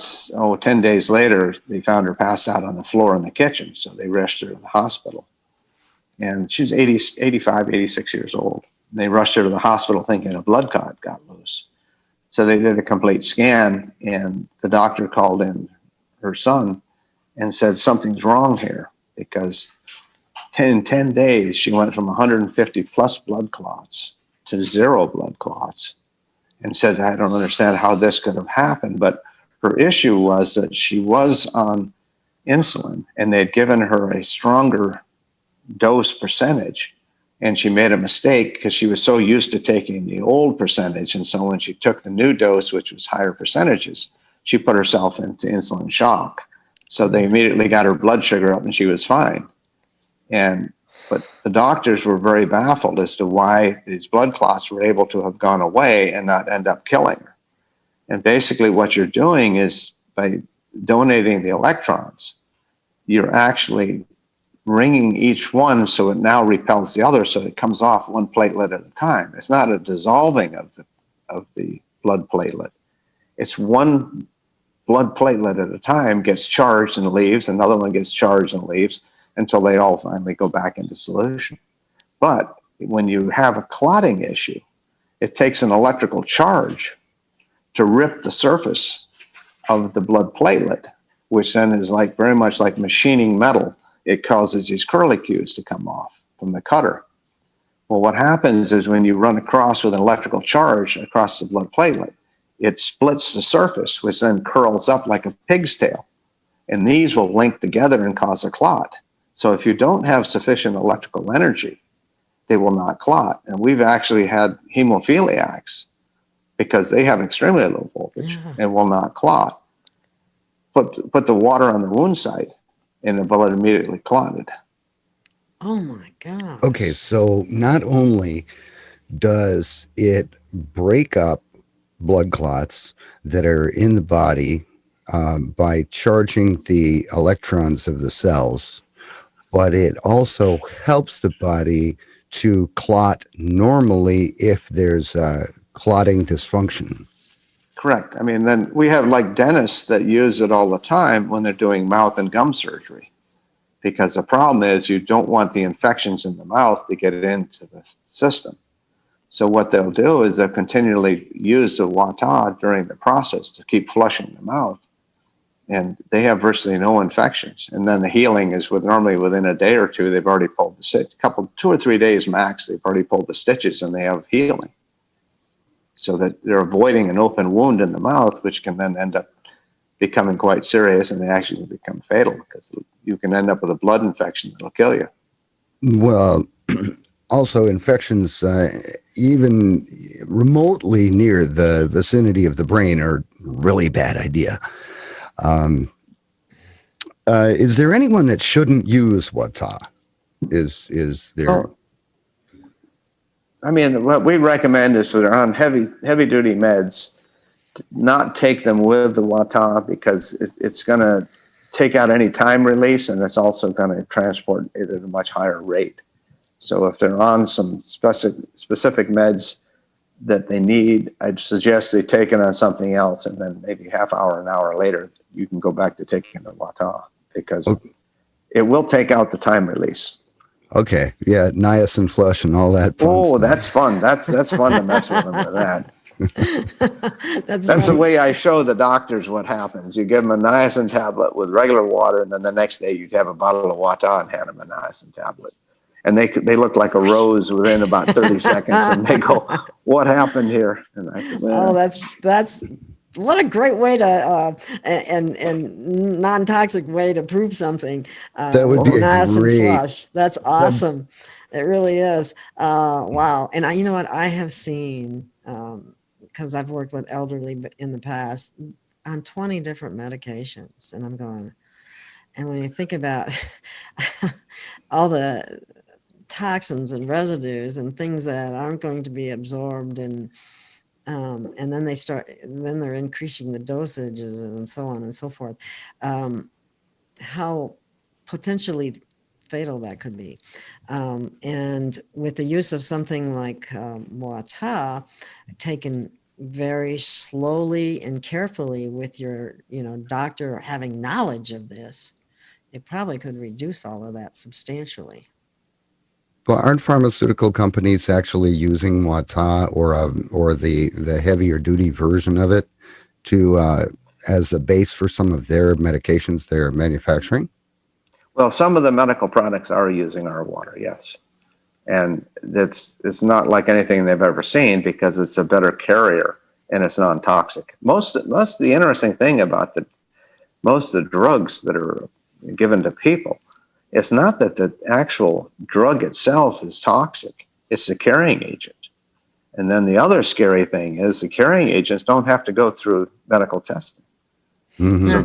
10 days later, they found her passed out on the floor in the kitchen. So they rushed her to the hospital. And she was 85, 86 years old. And they rushed her to the hospital thinking a blood clot got loose. So they did a complete scan, and the doctor called in her son and said, something's wrong here, because in 10 days, she went from 150 plus blood clots to 0 blood clots, and said, I don't understand how this could have happened. But her issue was that she was on insulin, and they'd given her a stronger dose percentage, and she made a mistake because she was so used to taking the old percentage. And so when she took the new dose, which was higher percentages, she put herself into insulin shock. So they immediately got her blood sugar up and she was fine. But the doctors were very baffled as to why these blood clots were able to have gone away and not end up killing her. And basically what you're doing is, by donating the electrons, you're actually ringing each one so it now repels the other, so it comes off one platelet at a time. It's not a dissolving of the blood platelet. It's one blood platelet at a time gets charged and leaves, another one gets charged and leaves, until they all finally go back into solution. But when you have a clotting issue, it takes an electrical charge to rip the surface of the blood platelet, which then is like very much like machining metal. It causes these curlicues to come off from the cutter. Well, what happens is when you run across with an electrical charge across the blood platelet, it splits the surface, which then curls up like a pig's tail. And these will link together and cause a clot. So if you don't have sufficient electrical energy, they will not clot. And we've actually had hemophiliacs because they have extremely low voltage and will not clot. Put the water on the wound site and the blood immediately clotted. Oh my God. Okay, so not only does it break up blood clots that are in the body by charging the electrons of the cells, but it also helps the body to clot normally if there's a clotting dysfunction. Correct. I mean, then we have like dentists that use it all the time when they're doing mouth and gum surgery, because the problem is you don't want the infections in the mouth to get into the system. So what they'll do is they'll continually use the Wat-Ahh during the process to keep flushing the mouth. And they have virtually no infections. And then the healing is normally within a day or two, they've already pulled the stitch. 2 or 3 days max, they've already pulled the stitches and they have healing. So that they're avoiding an open wound in the mouth, which can then end up becoming quite serious, and they actually become fatal because you can end up with a blood infection that'll kill you. Well, also infections even remotely near the vicinity of the brain are really bad idea. Is there anyone that shouldn't use Wat-Ahh? Is there? Oh, I mean, what we recommend is for they're on heavy duty meds, to not take them with the Wat-Ahh because it's going to take out any time release, and it's also going to transport it at a much higher rate. So if they're on some specific meds that they need, I'd suggest they take it on something else, and then maybe half hour, an hour later, you can go back to taking the Wat-Ahh because it will take out the time release. Okay, yeah, niacin flush and all that. Oh, stuff. that's fun. That's fun to mess with them with that. That's the way I show the doctors what happens. You give them a niacin tablet with regular water, and then the next day you have a bottle of Wat-Ahh and hand them a niacin tablet. And they look like a rose within about 30 seconds, and they go, "What happened here?" And I said, "Well, that's what a great way to and non-toxic way to prove something. That would be nice great. and flush. That's awesome. It really is. Wow. And you know what I have seen, because I've worked with elderly in the past on 20 different medications, and I'm going, and when you think about all the toxins and residues and things that aren't going to be absorbed, and then then they're increasing the dosages and so on and so forth, how potentially fatal that could be. And with the use of something like Wat-Ahh, taken very slowly and carefully with your doctor having knowledge of this, it probably could reduce all of that substantially. Well, aren't pharmaceutical companies actually using Wat-Ahh or the heavier duty version of it to as a base for some of their medications they're manufacturing? Well, some of the medical products are using our water, yes, and it's not like anything they've ever seen because it's a better carrier and it's non-toxic. Most of the interesting thing about most of the drugs that are given to people, it's not that the actual drug itself is toxic, it's the carrying agent. And then the other scary thing is the carrying agents don't have to go through medical testing. Mm-hmm. So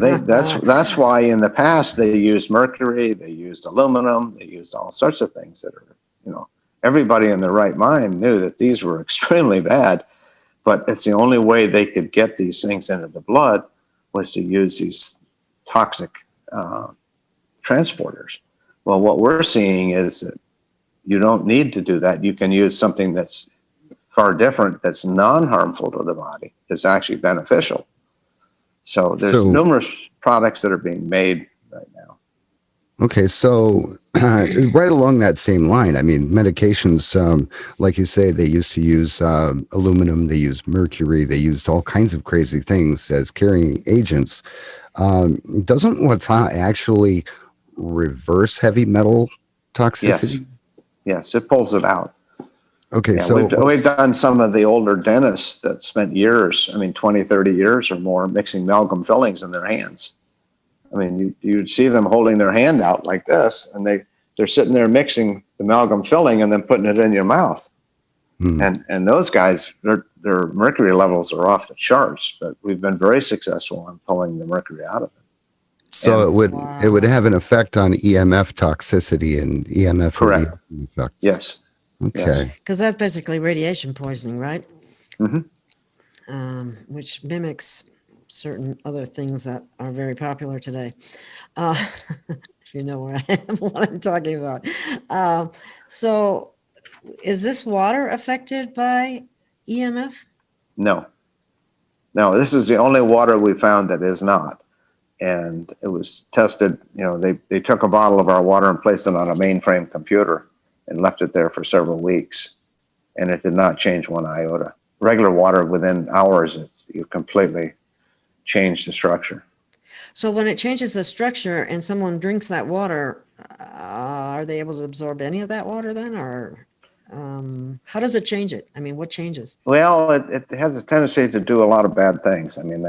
that's why in the past they used mercury, they used aluminum, they used all sorts of things that are, everybody in their right mind knew that these were extremely bad, but it's the only way they could get these things into the blood was to use these toxic transporters. Well, what we're seeing is that you don't need to do that. You can use something that's far different, that's non-harmful to the body, that's actually beneficial. So there's numerous products that are being made right now. Okay, so right along that same line, I mean, medications, like you say, they used to use aluminum, they used mercury, they used all kinds of crazy things as carrying agents. Doesn't Wat-Ahh actually reverse heavy metal Yes. toxicity? Yes, it pulls it out. Okay, Yeah, so we've done some of the older dentists that spent years, I mean, 20, 30 years or more, mixing amalgam fillings in their hands. I mean, you'd see them holding their hand out like this, and they're sitting there mixing the amalgam filling and then putting it in your mouth. hmm. And those guys, their mercury levels are off the charts, but we've been very successful in pulling the mercury out of them. So And it would have an effect on EMF toxicity and EMF correct. radiation effects. Yes. Yes. Okay. Because that's basically radiation poisoning, right? Mm-hmm. Which mimics certain other things that are very popular today. If you know where I am, what I'm talking about. So is this water affected by EMF? No. No, this is the only water we found that is not. And it was tested, they took a bottle of our water and placed it on a mainframe computer and left it there for several weeks. And it did not change one iota. Regular water, within hours, you completely change the structure. So when it changes the structure and someone drinks that water, are they able to absorb any of that water then? Or how does it change it? I mean, what changes? Well, it has a tendency to do a lot of bad things. I mean,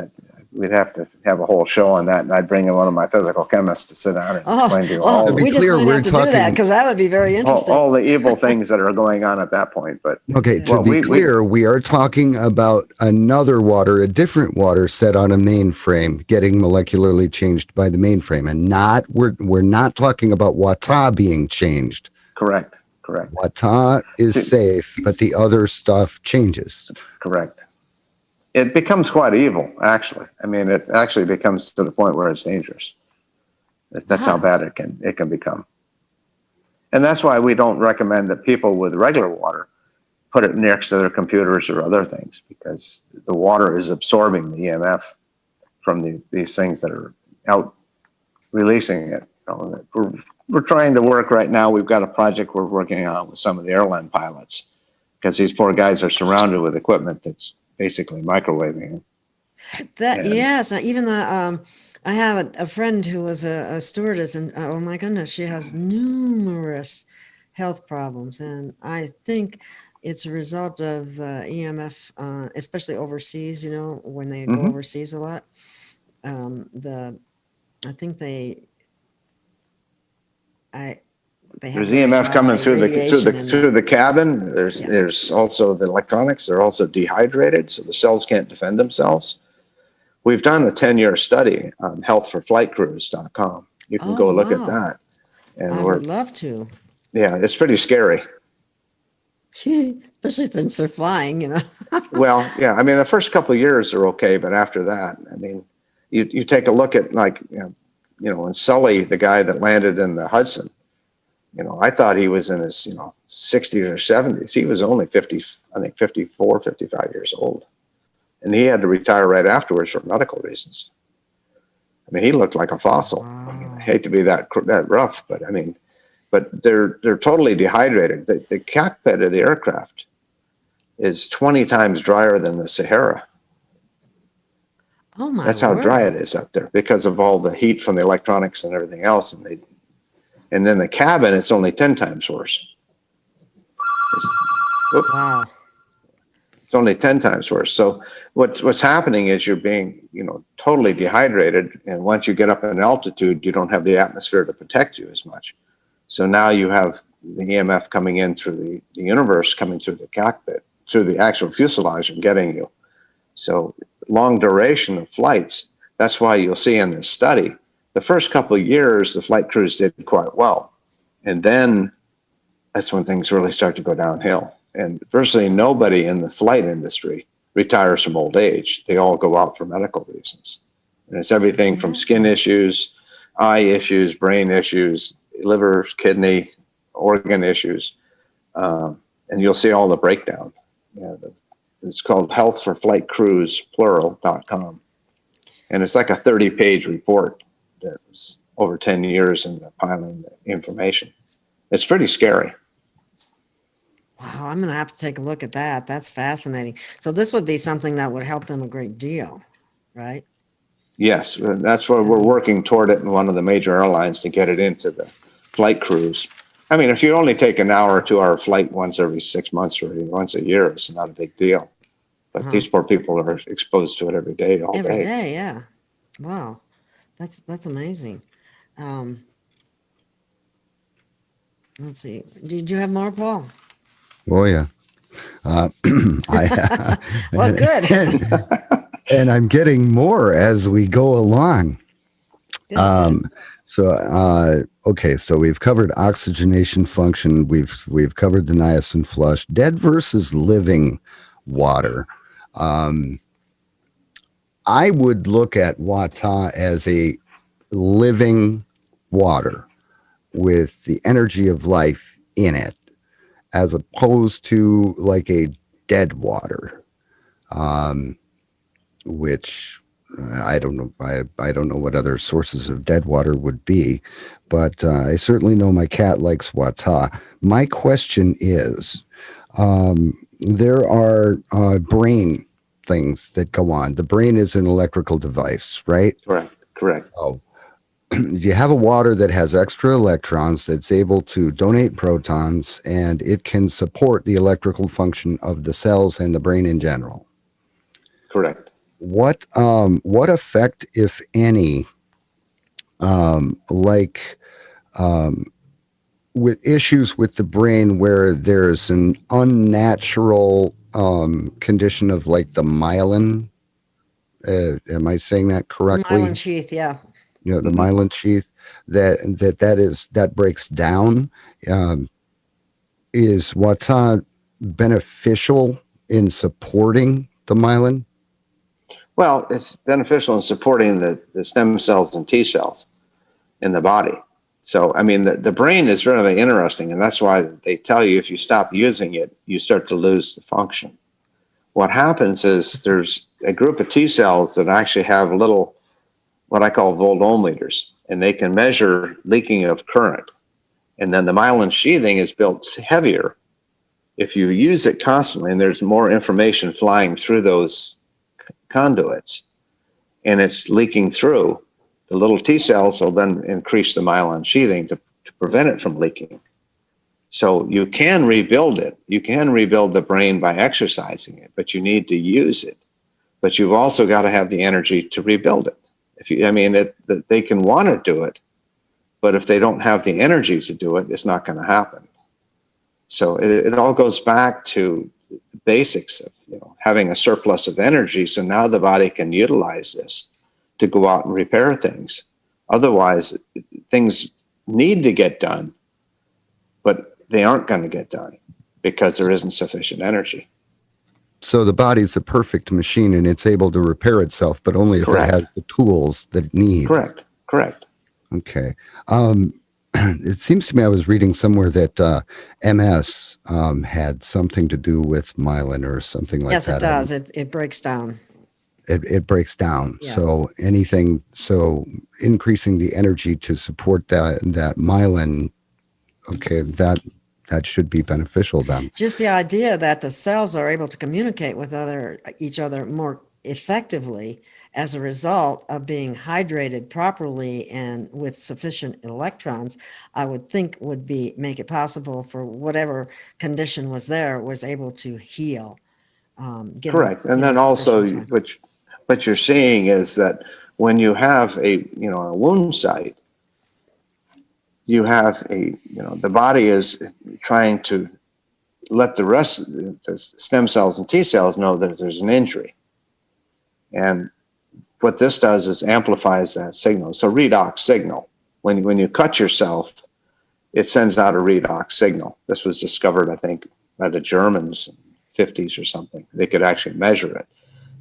we'd have to have a whole show on that, and I'd bring in one of my physical chemists to sit down and explain to you well, To be we just clear, might we're have to do that talking- because that would be very interesting. all the evil things that are going on at that point. But Okay, to well, be clear, we are talking about another water, a different water set on a mainframe, getting molecularly changed by the mainframe, and we're not talking about Wat-Ahh being changed. correct. Wat-Ahh is safe, but the other stuff changes. Correct. It becomes quite evil, actually. I mean, it actually becomes to the point where it's dangerous. That's how bad it can become. And that's why we don't recommend that people with regular water put it next to their computers or other things, because the water is absorbing the EMF from these things that are out releasing it. We're trying to work right now. We've got a project we're working on with some of the airline pilots, because these poor guys are surrounded with equipment that's basically microwaving. Yes, even the I have a friend who was a stewardess, and oh my goodness, she has numerous health problems, and I think it's a result of EMF, especially overseas. You know, when they go overseas a lot, I think they have There's very EMF coming high through radiation in through the cabin. There's also the electronics. They're also dehydrated, so the cells can't defend themselves. We've done a 10-year study on healthforflightcrews.com. You can go look at that. And I would love to. Yeah, it's pretty scary. Especially since they're flying, you know. Well, yeah, I mean, the first couple of years are okay, but after that, I mean, you take a look at, like, when Sully, the guy that landed in the Hudson, I thought he was in his, 60s or 70s. He was only 50, I think 54, 55 years old. And he had to retire right afterwards for medical reasons. I mean, he looked like a fossil. Wow. I mean, I hate to be that rough, but I mean, but they're totally dehydrated. The cockpit of the aircraft is 20 times drier than the Sahara. Oh my! That's how dry it is up there because of all the heat from the electronics and everything else. And then the cabin, it's only 10 times worse. Wow. It's only 10 times worse. So what's happening is you're being, totally dehydrated. And once you get up in altitude, you don't have the atmosphere to protect you as much. So now you have the EMF coming in through the universe, coming through the cockpit, through the actual fuselage and getting you. So long duration of flights, that's why you'll see in this study, the first couple of years, the flight crews did quite well. And then that's when things really start to go downhill. And virtually nobody in the flight industry retires from old age. They all go out for medical reasons. And it's everything from skin issues, eye issues, brain issues, liver, kidney, organ issues. And you'll see all the breakdown. It's called healthforflightcrews, plural.com. And it's like a 30-page report that was over 10 years in piling the information. It's pretty scary. Wow, I'm going to have to take a look at that. That's fascinating. So this would be something that would help them a great deal, right? Yes, that's where we're working toward it in one of the major airlines to get it into the flight crews. I mean, if you only take an hour or 2 hour flight once every 6 months or once a year, it's not a big deal. But these poor people are exposed to it every day, all Every day. day, yeah. Wow, that's amazing. Let's see. Did you have more, Paul? Oh yeah. Well, good. And I'm getting more as we go along. Good. Okay, so we've covered oxygenation function. We've covered the niacin flush, dead versus living water. I would look at Wat-Ahh as a living water with the energy of life in it, as opposed to like a dead water, which I don't know. I don't know what other sources of dead water would be, but I certainly know my cat likes Wat-Ahh. My question is, there are brain things that go on. The brain is an electrical device, right? Correct. Oh, you have a water that has extra electrons that's able to donate protons, and it can support the electrical function of the cells and the brain in general. Correct. What effect, if any, with issues with the brain where there's an unnatural condition of like the myelin? Am I saying that correctly? Myelin sheath, yeah. You know, the myelin sheath that breaks down. Is Wat-Ahh beneficial in supporting the myelin? Well, it's beneficial in supporting the stem cells and T cells in the body. So, I mean, the brain is really interesting, and that's why they tell you if you stop using it, you start to lose the function. What happens is there's a group of T cells that actually have little, what I call voltometers, and they can measure leaking of current. And then the myelin sheathing is built heavier. If you use it constantly, and there's more information flying through those conduits, and it's leaking through, the little T cells will then increase the myelin sheathing to prevent it from leaking. So you can rebuild it. You can rebuild the brain by exercising it, but you need to use it. But you've also got to have the energy to rebuild it. They can want to do it, but if they don't have the energy to do it, it's not going to happen. So it all goes back to the basics of having a surplus of energy. So now the body can utilize this to go out and repair things. Otherwise, things need to get done, but they aren't going to get done because there isn't sufficient energy. So the body's a perfect machine and it's able to repair itself, but only if it has the tools that it needs. Correct. Okay. It seems to me I was reading somewhere that MS had something to do with myelin or something like that. Yes, it does. It breaks down. It breaks down. Yeah. So increasing the energy to support that myelin, okay, that should be beneficial then. Just the idea that the cells are able to communicate with each other more effectively as a result of being hydrated properly and with sufficient electrons, I would think would make it possible for whatever condition was able to heal. Correct. And then also what you're seeing is that when you have a wound site, you have the body is trying to let the rest of the stem cells and T cells know that there's an injury. And what this does is amplifies that signal. So redox signal. When you cut yourself, it sends out a redox signal. This was discovered, I think, by the Germans in the 50s or something. They could actually measure it.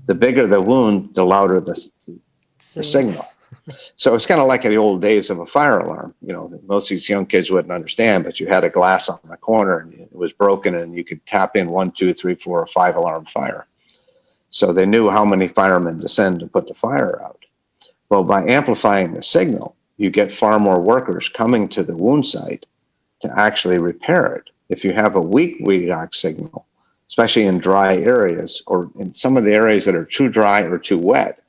The bigger the wound, the louder the signal. So it's kind of like in the old days of a fire alarm. Most of these young kids wouldn't understand, but you had a glass on the corner and it was broken and you could tap in 1, 2, 3, 4, or 5 alarm fire. So they knew how many firemen to send to put the fire out. Well, by amplifying the signal, you get far more workers coming to the wound site to actually repair it. If you have a weak redox signal, especially in dry areas or in some of the areas that are too dry or too wet,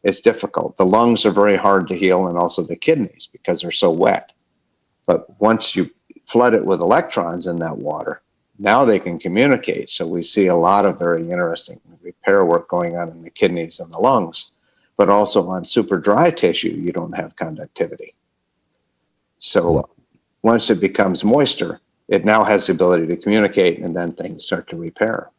it's difficult. The lungs are very hard to heal, and also the kidneys because they're so wet. But once you flood it with electrons in that water, now they can communicate. So we see a lot of very interesting repair work going on in the kidneys and the lungs, but also on super dry tissue, you don't have conductivity. So once it becomes moister, it now has the ability to communicate, and then things start to repair.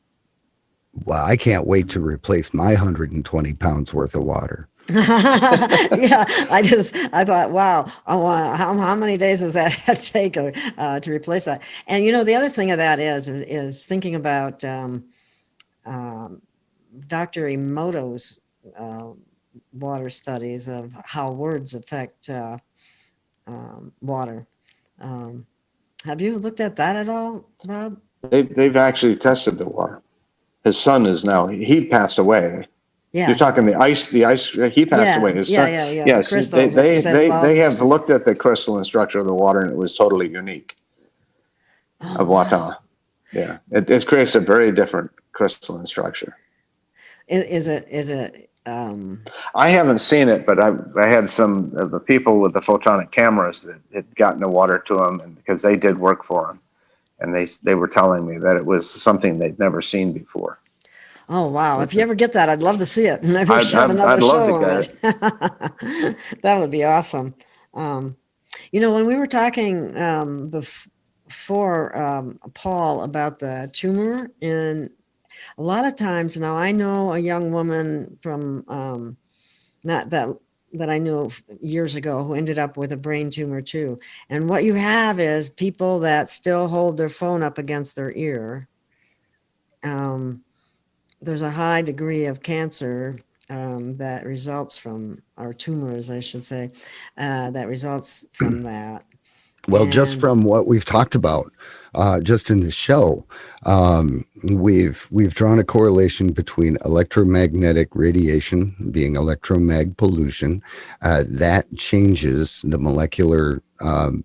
Well, I can't wait to replace my 120 pounds worth of water. Yeah, I thought, wow, how many days does that take to replace that? And the other thing of that is thinking about Dr. Emoto's water studies of how words affect water. Have you looked at that at all, Rob? They've actually tested the water. His son is now, he passed away. Yeah. You're talking the ice, he passed away. His son, Yeah. yes, The crystals, they have looked at the crystalline structure of the water, and it was totally unique of Wat-Ahh. Yeah, it creates a very different crystalline structure. Is it? I haven't seen it, but I had some of the people with the photonic cameras that had gotten the water to them, and because they did work for them, and they were telling me that it was something they'd never seen before. Oh, wow. If you ever get that, I'd love to see it. Maybe we should have another show on it. That would be awesome. When we were talking before, Paul, about the tumor, and a lot of times now I know a young woman from not that I knew years ago who ended up with a brain tumor too. And what you have is people that still hold their phone up against their ear. There's a high degree of cancer that results from, or tumors, I should say, that results from that. Well, just from what we've talked about, just in the show, we've drawn a correlation between electromagnetic radiation, being electromag pollution, that changes the molecular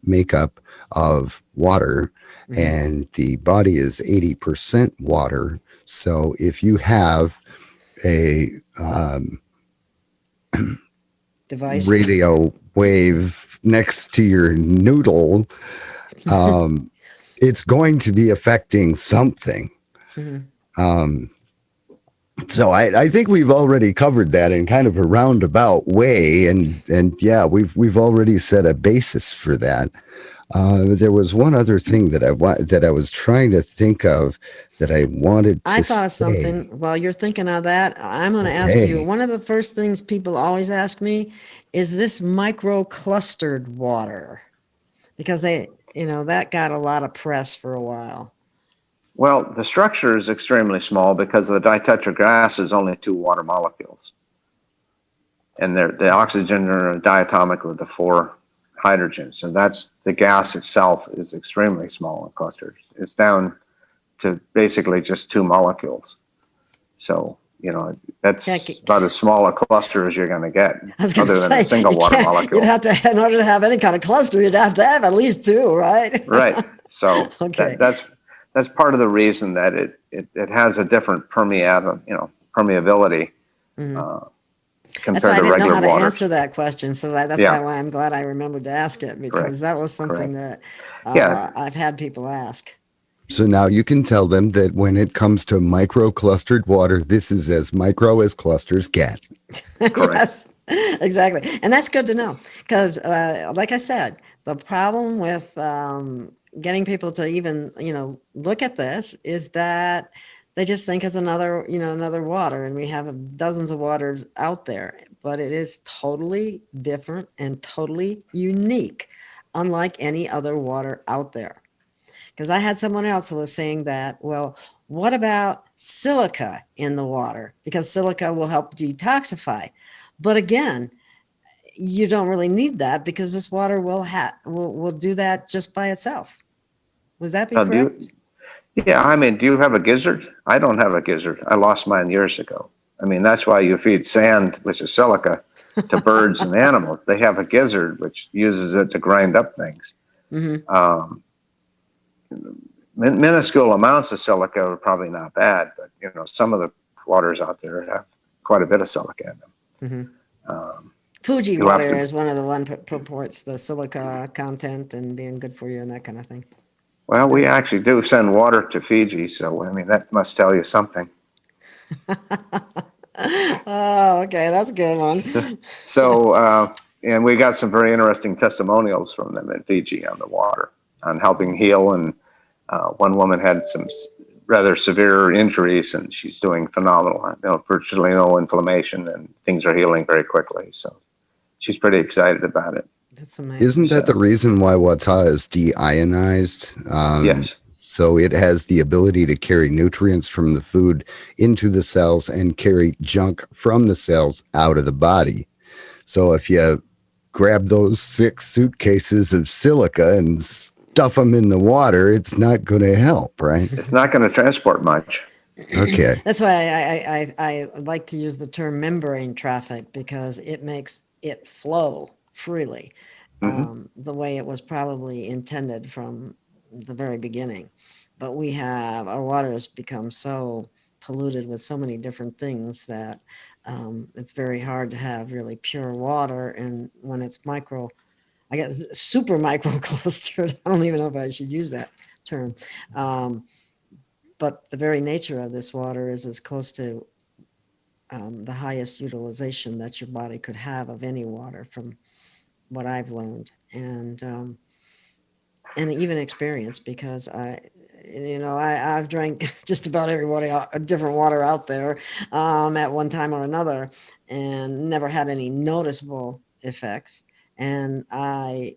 makeup of water, and the body is 80% water. So if you have a device, radio wave next to your noodle, it's going to be affecting something. So I think we've already covered that in kind of a roundabout way, and yeah, we've already set a basis for that. There was one other thing that I was trying to think of that I wanted to I thought of say. something. While you're thinking of that, I'm going to ask you, one of the first things people always ask me is this micro-clustered water, because that got a lot of press for a while. Well, the structure is extremely small because the ditetragas is only 2 water molecules. And the oxygen are diatomic with the 4 hydrogens. And that's the gas itself is extremely small and clustered. It's down to basically just 2 molecules. So, that's about as small a cluster as you're going to get, other than a single water molecule. You'd have to, in order to have any kind of cluster, you'd have to have at least 2, right? Right. So okay. That's part of the reason that it has a different permeability compared to regular water. I didn't know how to answer that question, so that's why I'm glad I remembered to ask it, because that was something that I've had people ask. So now you can tell them that when it comes to micro-clustered water, this is as micro as clusters get. Yes, exactly. And that's good to know, because like I said, the problem with getting people to even, look at this is that they just think it's another water, and we have dozens of waters out there, but it is totally different and totally unique, unlike any other water out there. Because I had someone else who was saying that, well, what about silica in the water? Because silica will help detoxify. But again, you don't really need that, because this water will do that just by itself. Was that correct? Do you have a gizzard? I don't have a gizzard. I lost mine years ago. That's why you feed sand, which is silica, to birds and animals. They have a gizzard which uses it to grind up things. Minuscule amounts of silica are probably not bad, but some of the waters out there have quite a bit of silica in them. Fuji water is one of the one purports the silica content and being good for you and that kind of thing. Well, we actually do send water to Fiji, so I mean that must tell you something. Oh, okay, that's a good one. So, and we got some very interesting testimonials from them in Fiji on the water, on helping heal. And one woman had some rather severe injuries, and she's doing phenomenal. Virtually no inflammation, and things are healing very quickly. So she's pretty excited about it. That's amazing. Isn't that the reason why Wat-Ahh is deionized? Yes. So it has the ability to carry nutrients from the food into the cells and carry junk from the cells out of the body. So if you grab those 6 suitcases of silica and stuff them in the water, it's not going to help, right? It's not going to transport much. Okay. That's why I like to use the term membrane traffic, because it makes it flow freely, the way it was probably intended from the very beginning. But our water has become so polluted with so many different things that it's very hard to have really pure water. And when it's super microclustered, I don't even know if I should use that term. But the very nature of this water is as close to the highest utilization that your body could have of any water, from what I've learned and even experienced, because I've drank just about every different water out there at one time or another, and never had any noticeable effects. And I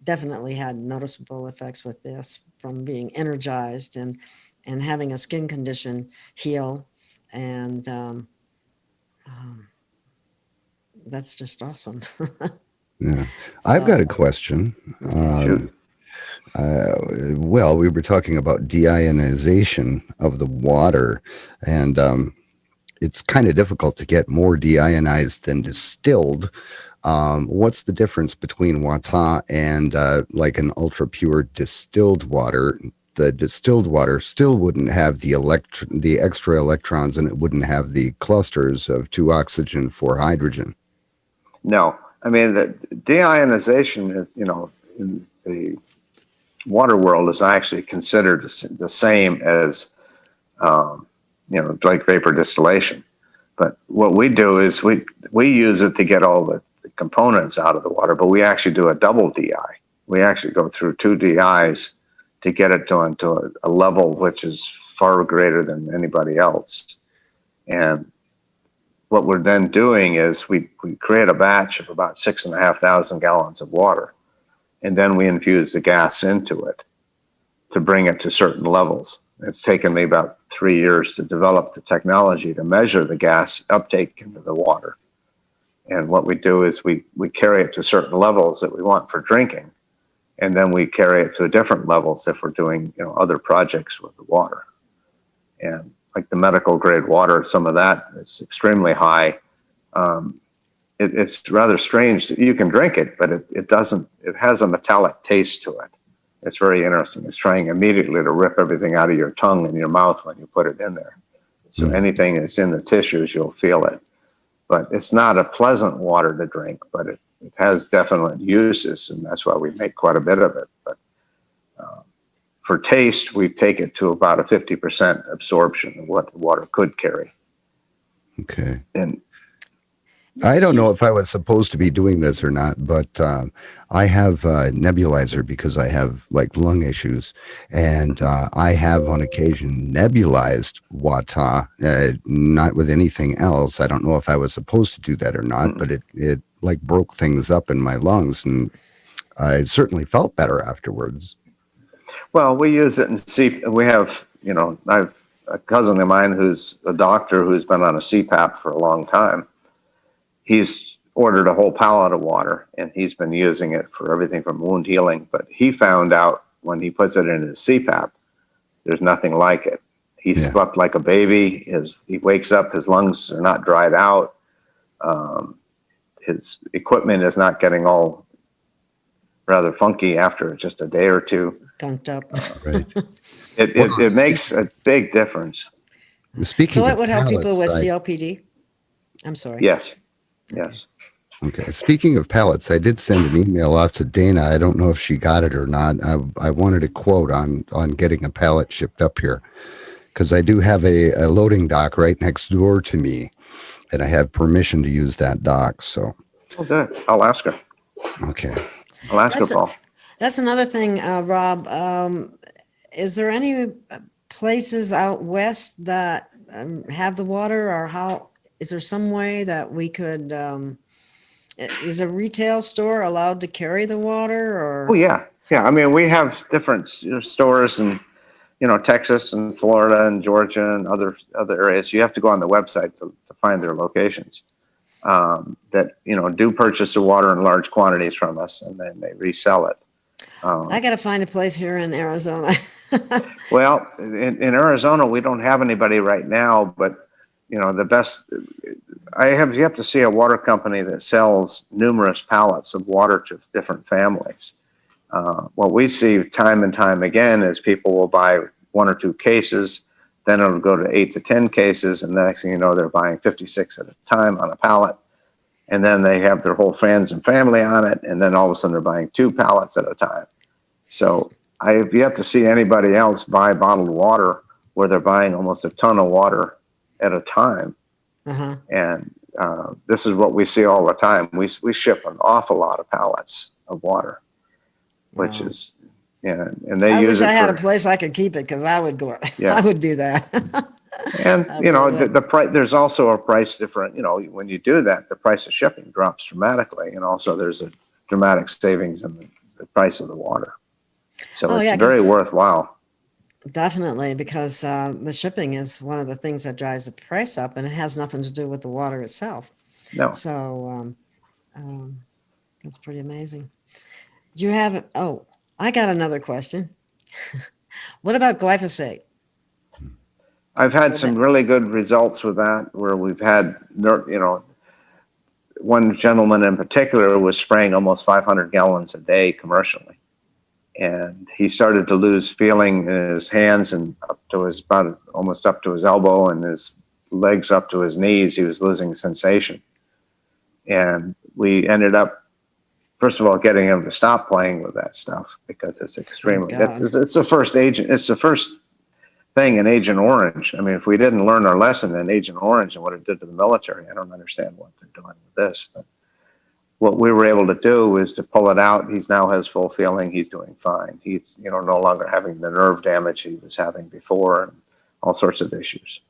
definitely had noticeable effects with this, from being energized and having a skin condition heal. And that's just awesome. Yeah. I've got a question. Well, we were talking about deionization of the water, and it's kind of difficult to get more deionized than distilled. What's the difference between Wat-Ahh and like an ultra pure distilled water? The distilled water still wouldn't have the extra electrons, and it wouldn't have the clusters of 2 oxygen, 4 hydrogen. No, I mean the deionization is, in the water world, is actually considered the same as, like vapor distillation. But what we do is we use it to get all the components out of the water, but we actually do a double DI. We actually go through 2 DIs to get it to a level which is far greater than anybody else. And what we're then doing is we create a batch of about 6,500 gallons of water, and then we infuse the gas into it to bring it to certain levels. It's taken me about 3 years to develop the technology to measure the gas uptake into the water. And what we do is we carry it to certain levels that we want for drinking, and then we carry it to different levels if we're doing other projects with the water. And like the medical grade water, some of that is extremely high. It's rather strange. You can drink it, but it doesn't. It has a metallic taste to it. It's very interesting. It's trying immediately to rip everything out of your tongue and your mouth when you put it in there. So anything that's in the tissues, you'll feel it. But it's not a pleasant water to drink, but it has definite uses, and that's why we make quite a bit of it. But for taste, we take it to about a 50% absorption of what the water could carry. Okay. And I don't know if I was supposed to be doing this or not, but I have a nebulizer because I have like lung issues, and I have on occasion nebulized Wat-Ahh, not with anything else. I don't know if I was supposed to do that or not, but it like broke things up in my lungs, and I certainly felt better afterwards. Well, we use it we have, I've a cousin of mine who's a doctor who's been on a CPAP for a long time. He's ordered a whole pallet of water, and he's been using it for everything from wound healing. But he found out when he puts it in his CPAP, there's nothing like it. He slept like a baby. He wakes up, his lungs are not dried out. his equipment is not getting all rather funky after just a day or two. Gunked up. Right. It makes a big difference. Speaking So it of would help people with pallets, COPD? I'm sorry. Yes. Yes. okay. Speaking of pallets, I did send an email off to Dana. I don't know if she got it or not. I wanted a quote on getting a pallet shipped up here, because I do have a loading dock right next door to me, and I have permission to use that dock. So, Oh, good. I'll ask her. okay. I'll ask her, Paul. That's another thing, Rob. Is there any places out west that have the water, or how? Is there some way that we could? Is a retail store allowed to carry the water, or? Oh, yeah. Yeah. I mean, we have different stores in, Texas and Florida and Georgia and other areas. You have to go on the website to find their locations that, do purchase the water in large quantities from us, and then they resell it. I got to find a place here in Arizona. Well, in Arizona, we don't have anybody right now, but the best you have to see a water company that sells numerous pallets of water to different families. What we see time and time again is people will buy 1 or 2 cases, then it'll go to 8 to 10 cases, and the next thing you know, they're buying 56 at a time on a pallet. And then they have their whole friends and family on it, and then all of a sudden they're buying 2 pallets at a time. So I have yet to see anybody else buy bottled water where they're buying almost a ton of water at a time. Uh-huh. And this is what we see all the time. We ship an awful lot of pallets of water, which Wow. is, and they I use wish it I had for, a place I could keep it, because I would go. Yeah. I would do that. and I really would. the price. There's also a price difference. When you do that, the price of shipping drops dramatically, and also there's a dramatic savings in the price of the water. So Oh, it's yeah, 'cause- very worthwhile. Definitely, because the shipping is one of the things that drives the price up, and it has nothing to do with the water itself. No, So that's pretty amazing. Do you have? Oh, I got another question. What about glyphosate? I've had some really good results with that, where we've had, one gentleman in particular was spraying almost 500 gallons a day commercially. And he started to lose feeling in his hands and up to almost up to his elbow, and his legs up to his knees. He was losing sensation. And we ended up, first of all, getting him to stop playing with that stuff, because it's extremely, God. it's the first agent. It's the first thing in Agent Orange. I mean, if we didn't learn our lesson in Agent Orange and what it did to the military, I don't understand what they're doing with this. But what we were able to do is to pull it out. He's now has full feeling. He's doing fine. He's, no longer having the nerve damage he was having before, and all sorts of issues.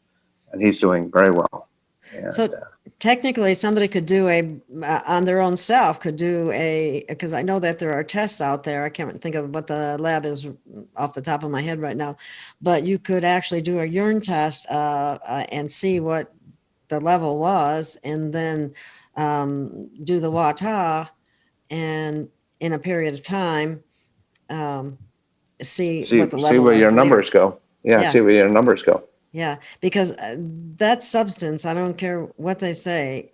And he's doing very well. And, So technically, somebody could do on their own self, because I know that there are tests out there. I can't think of what the lab is off the top of my head right now, but you could actually do a urine test and see what the level was, and then do the Wat-Ahh, and in a period of time, see what the level see where was your later. numbers go. Yeah, see where your numbers go. Yeah, because that substance, I don't care what they say,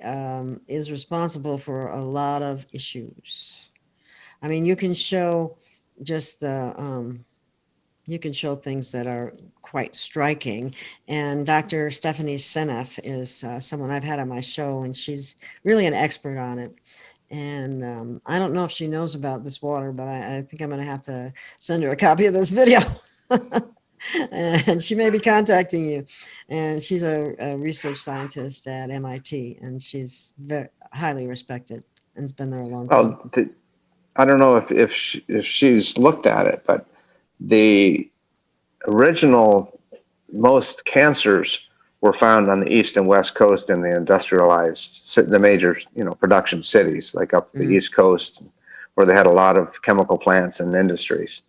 is responsible for a lot of issues. I mean, you can show just you can show things that are quite striking. And Dr. Stephanie Seneff is someone I've had on my show, and she's really an expert on it. And I don't know if she knows about this water, but I think I'm going to have to send her a copy of this video. And she may be contacting you. And she's a research scientist at MIT, and she's very highly respected and has been there a long time. Well, I don't know if she's looked at it, but the original most cancers were found on the east and west coast in the industrialized, the major production cities, like up the East Coast, where they had a lot of chemical plants and industries.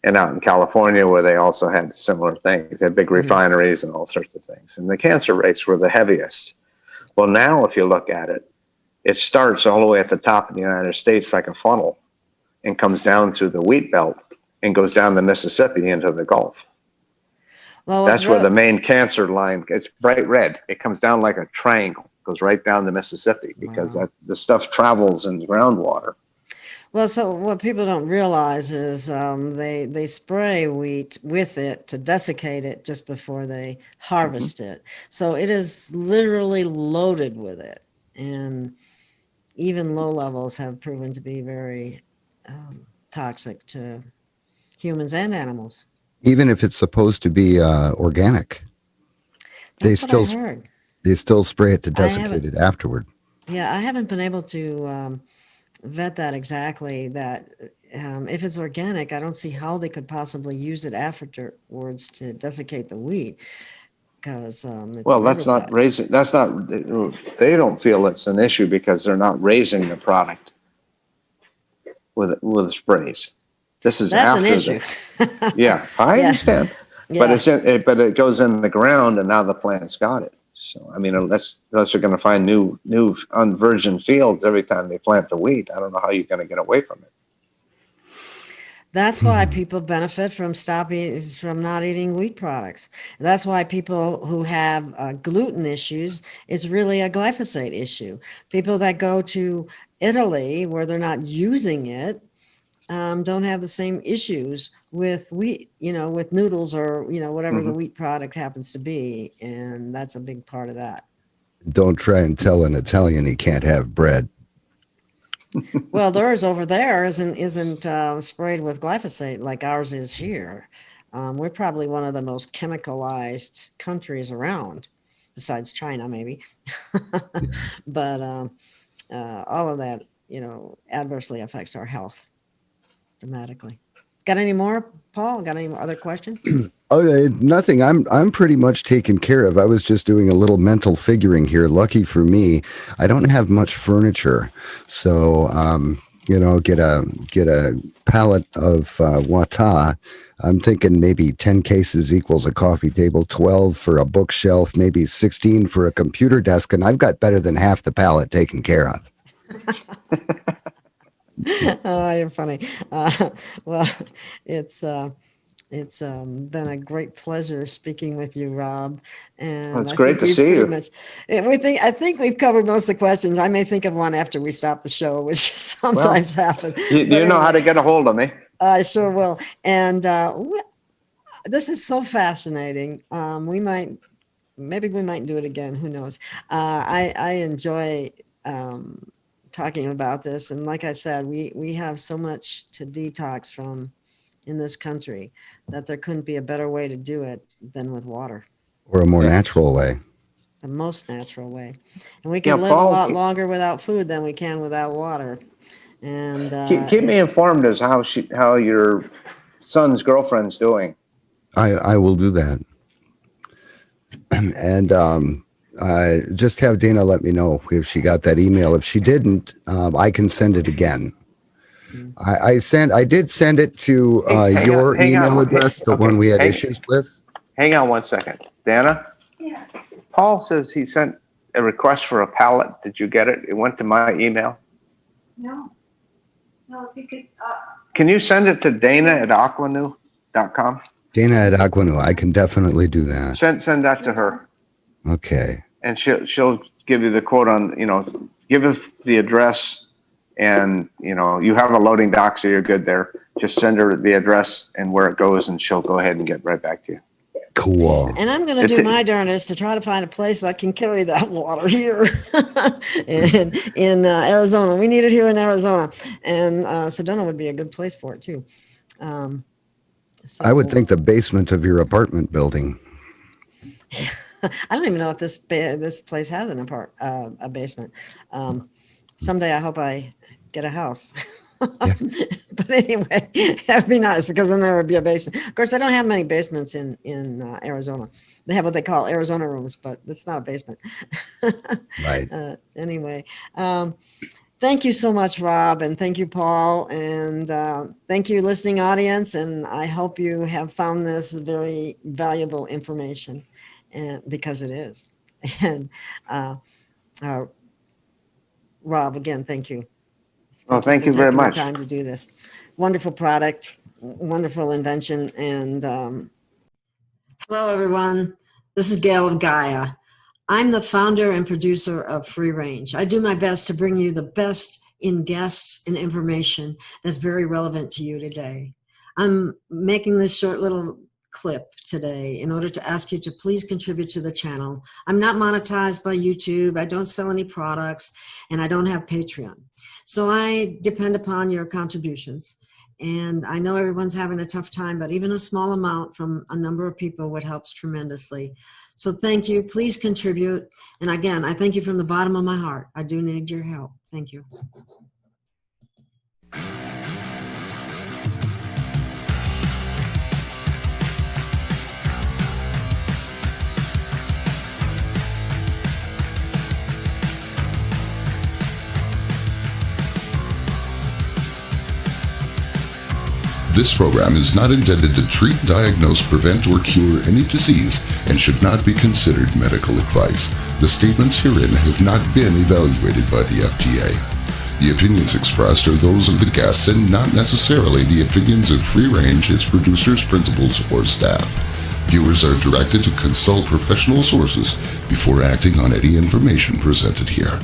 And out in California, where they also had similar things. They had big refineries and all sorts of things. And the cancer rates were the heaviest. Well, now if you look at it, it starts all the way at the top of the United States like a funnel, and comes down through the wheat belt and goes down the Mississippi into the Gulf. Well, that's where the main cancer line, it's bright red. It comes down like a triangle. goes right down the Mississippi because Wow. the stuff travels in the groundwater. Well, so what people don't realize is they spray wheat with it to desiccate it just before they harvest it. So it is literally loaded with it. And even low levels have proven to be very toxic to humans and animals. Even if it's supposed to be organic, they That's what I still heard. spray it to I desiccate haven't, it afterward. yeah, I haven't been able to vet that exactly. That if it's organic, I don't see how they could possibly use it afterwards to desiccate the wheat because it's Well, that's not herbicide. raising, that's not, they don't feel it's an issue because they're not raising the product with sprays. This is That's an after issue. yeah, I Yeah, understand. But yeah. but it goes in the ground and now the plant's got it. So, I mean, unless you're going to find new unvirgin fields every time they plant the wheat, I don't know how you're going to get away from it. That's why people benefit from from not eating wheat products. That's why people who have gluten issues is really a glyphosate issue. People that go to Italy where they're not using it don't have the same issues with wheat, with noodles or, whatever the wheat product happens to be. And that's a big part of that. Don't try and tell an Italian he can't have bread. Well, theirs over there isn't sprayed with glyphosate like ours is here. We're probably one of the most chemicalized countries around, besides China, maybe. But all of that, adversely affects our health dramatically. Got any more, Paul? Got any other questions? Oh, nothing. I'm pretty much taken care of. I was just doing a little mental figuring here. Lucky for me, I don't have much furniture, so get a pallet of Wat-Ahh. I'm thinking maybe 10 cases equals a coffee table, 12 for a bookshelf, maybe 16 for a computer desk, and I've got better than half the pallet taken care of. Oh, you're funny. Well, it's been a great pleasure speaking with you, Rob. Well, And it's I great think to we've see pretty you. much, I think we've covered most of the questions. I may think of one after we stop the show, which sometimes happens. You know how to get a hold of me. I sure will. And this is so fascinating. Maybe we might do it again. Who knows? I enjoy talking about this. And like I said, we have so much to detox from in this country that there couldn't be a better way to do it than with water. Or a more natural way. The most natural way. And we can live Paul, a lot longer without food than we can without water. And keep me informed as how your son's girlfriend's doing. I will do that. And just have Dana let me know if she got that email. If she didn't, I can send it again. I did send it to your email address, the one we had issues with. Hang on one second. Dana? Yeah. Paul says he sent a request for a pallet. Did you get it? It went to my email. No, if you could, Can you send it to Dana@AquaNew.com? Dana at AquaNew. I can definitely do that. Send that to her. Okay. And she'll give you the quote on, give us the address and, you have a loading dock, so you're good there. Just send her the address and where it goes and she'll go ahead and get right back to you. Cool. And I'm going to do my darndest to try to find a place that can carry that water here in Arizona. We need it here in Arizona. And Sedona would be a good place for it, too. So, I would think the basement of your apartment building. I don't even know if this place has a basement. Someday I hope I get a house. Yeah. But anyway, that'd be nice because then there would be a basement. Of course, they don't have many basements in Arizona. They have what they call Arizona rooms, but it's not a basement. Right. Anyway, thank you so much, Rob, and thank you, Paul, and thank you, listening audience. And I hope you have found this very valuable information, and because it is. And Rob, again, thank you. Thank you very much. Time to do this wonderful product, wonderful invention, and hello, everyone. This is Gail of Gaia. I'm the founder and producer of Free Range. I do my best to bring you the best in guests and information that's very relevant to you today. I'm making this short little clip today in order to ask you to please contribute to the channel. I'm not monetized by YouTube. I don't sell any products, and I don't have Patreon. So I depend upon your contributions. And I know everyone's having a tough time, but even a small amount from a number of people would help tremendously. So thank you. Please contribute. And again, I thank you from the bottom of my heart. I do need your help. Thank you. This program is not intended to treat, diagnose, prevent, or cure any disease and should not be considered medical advice. The statements herein have not been evaluated by the FDA. The opinions expressed are those of the guests and not necessarily the opinions of Free Range, its producers, principals, or staff. Viewers are directed to consult professional sources before acting on any information presented here.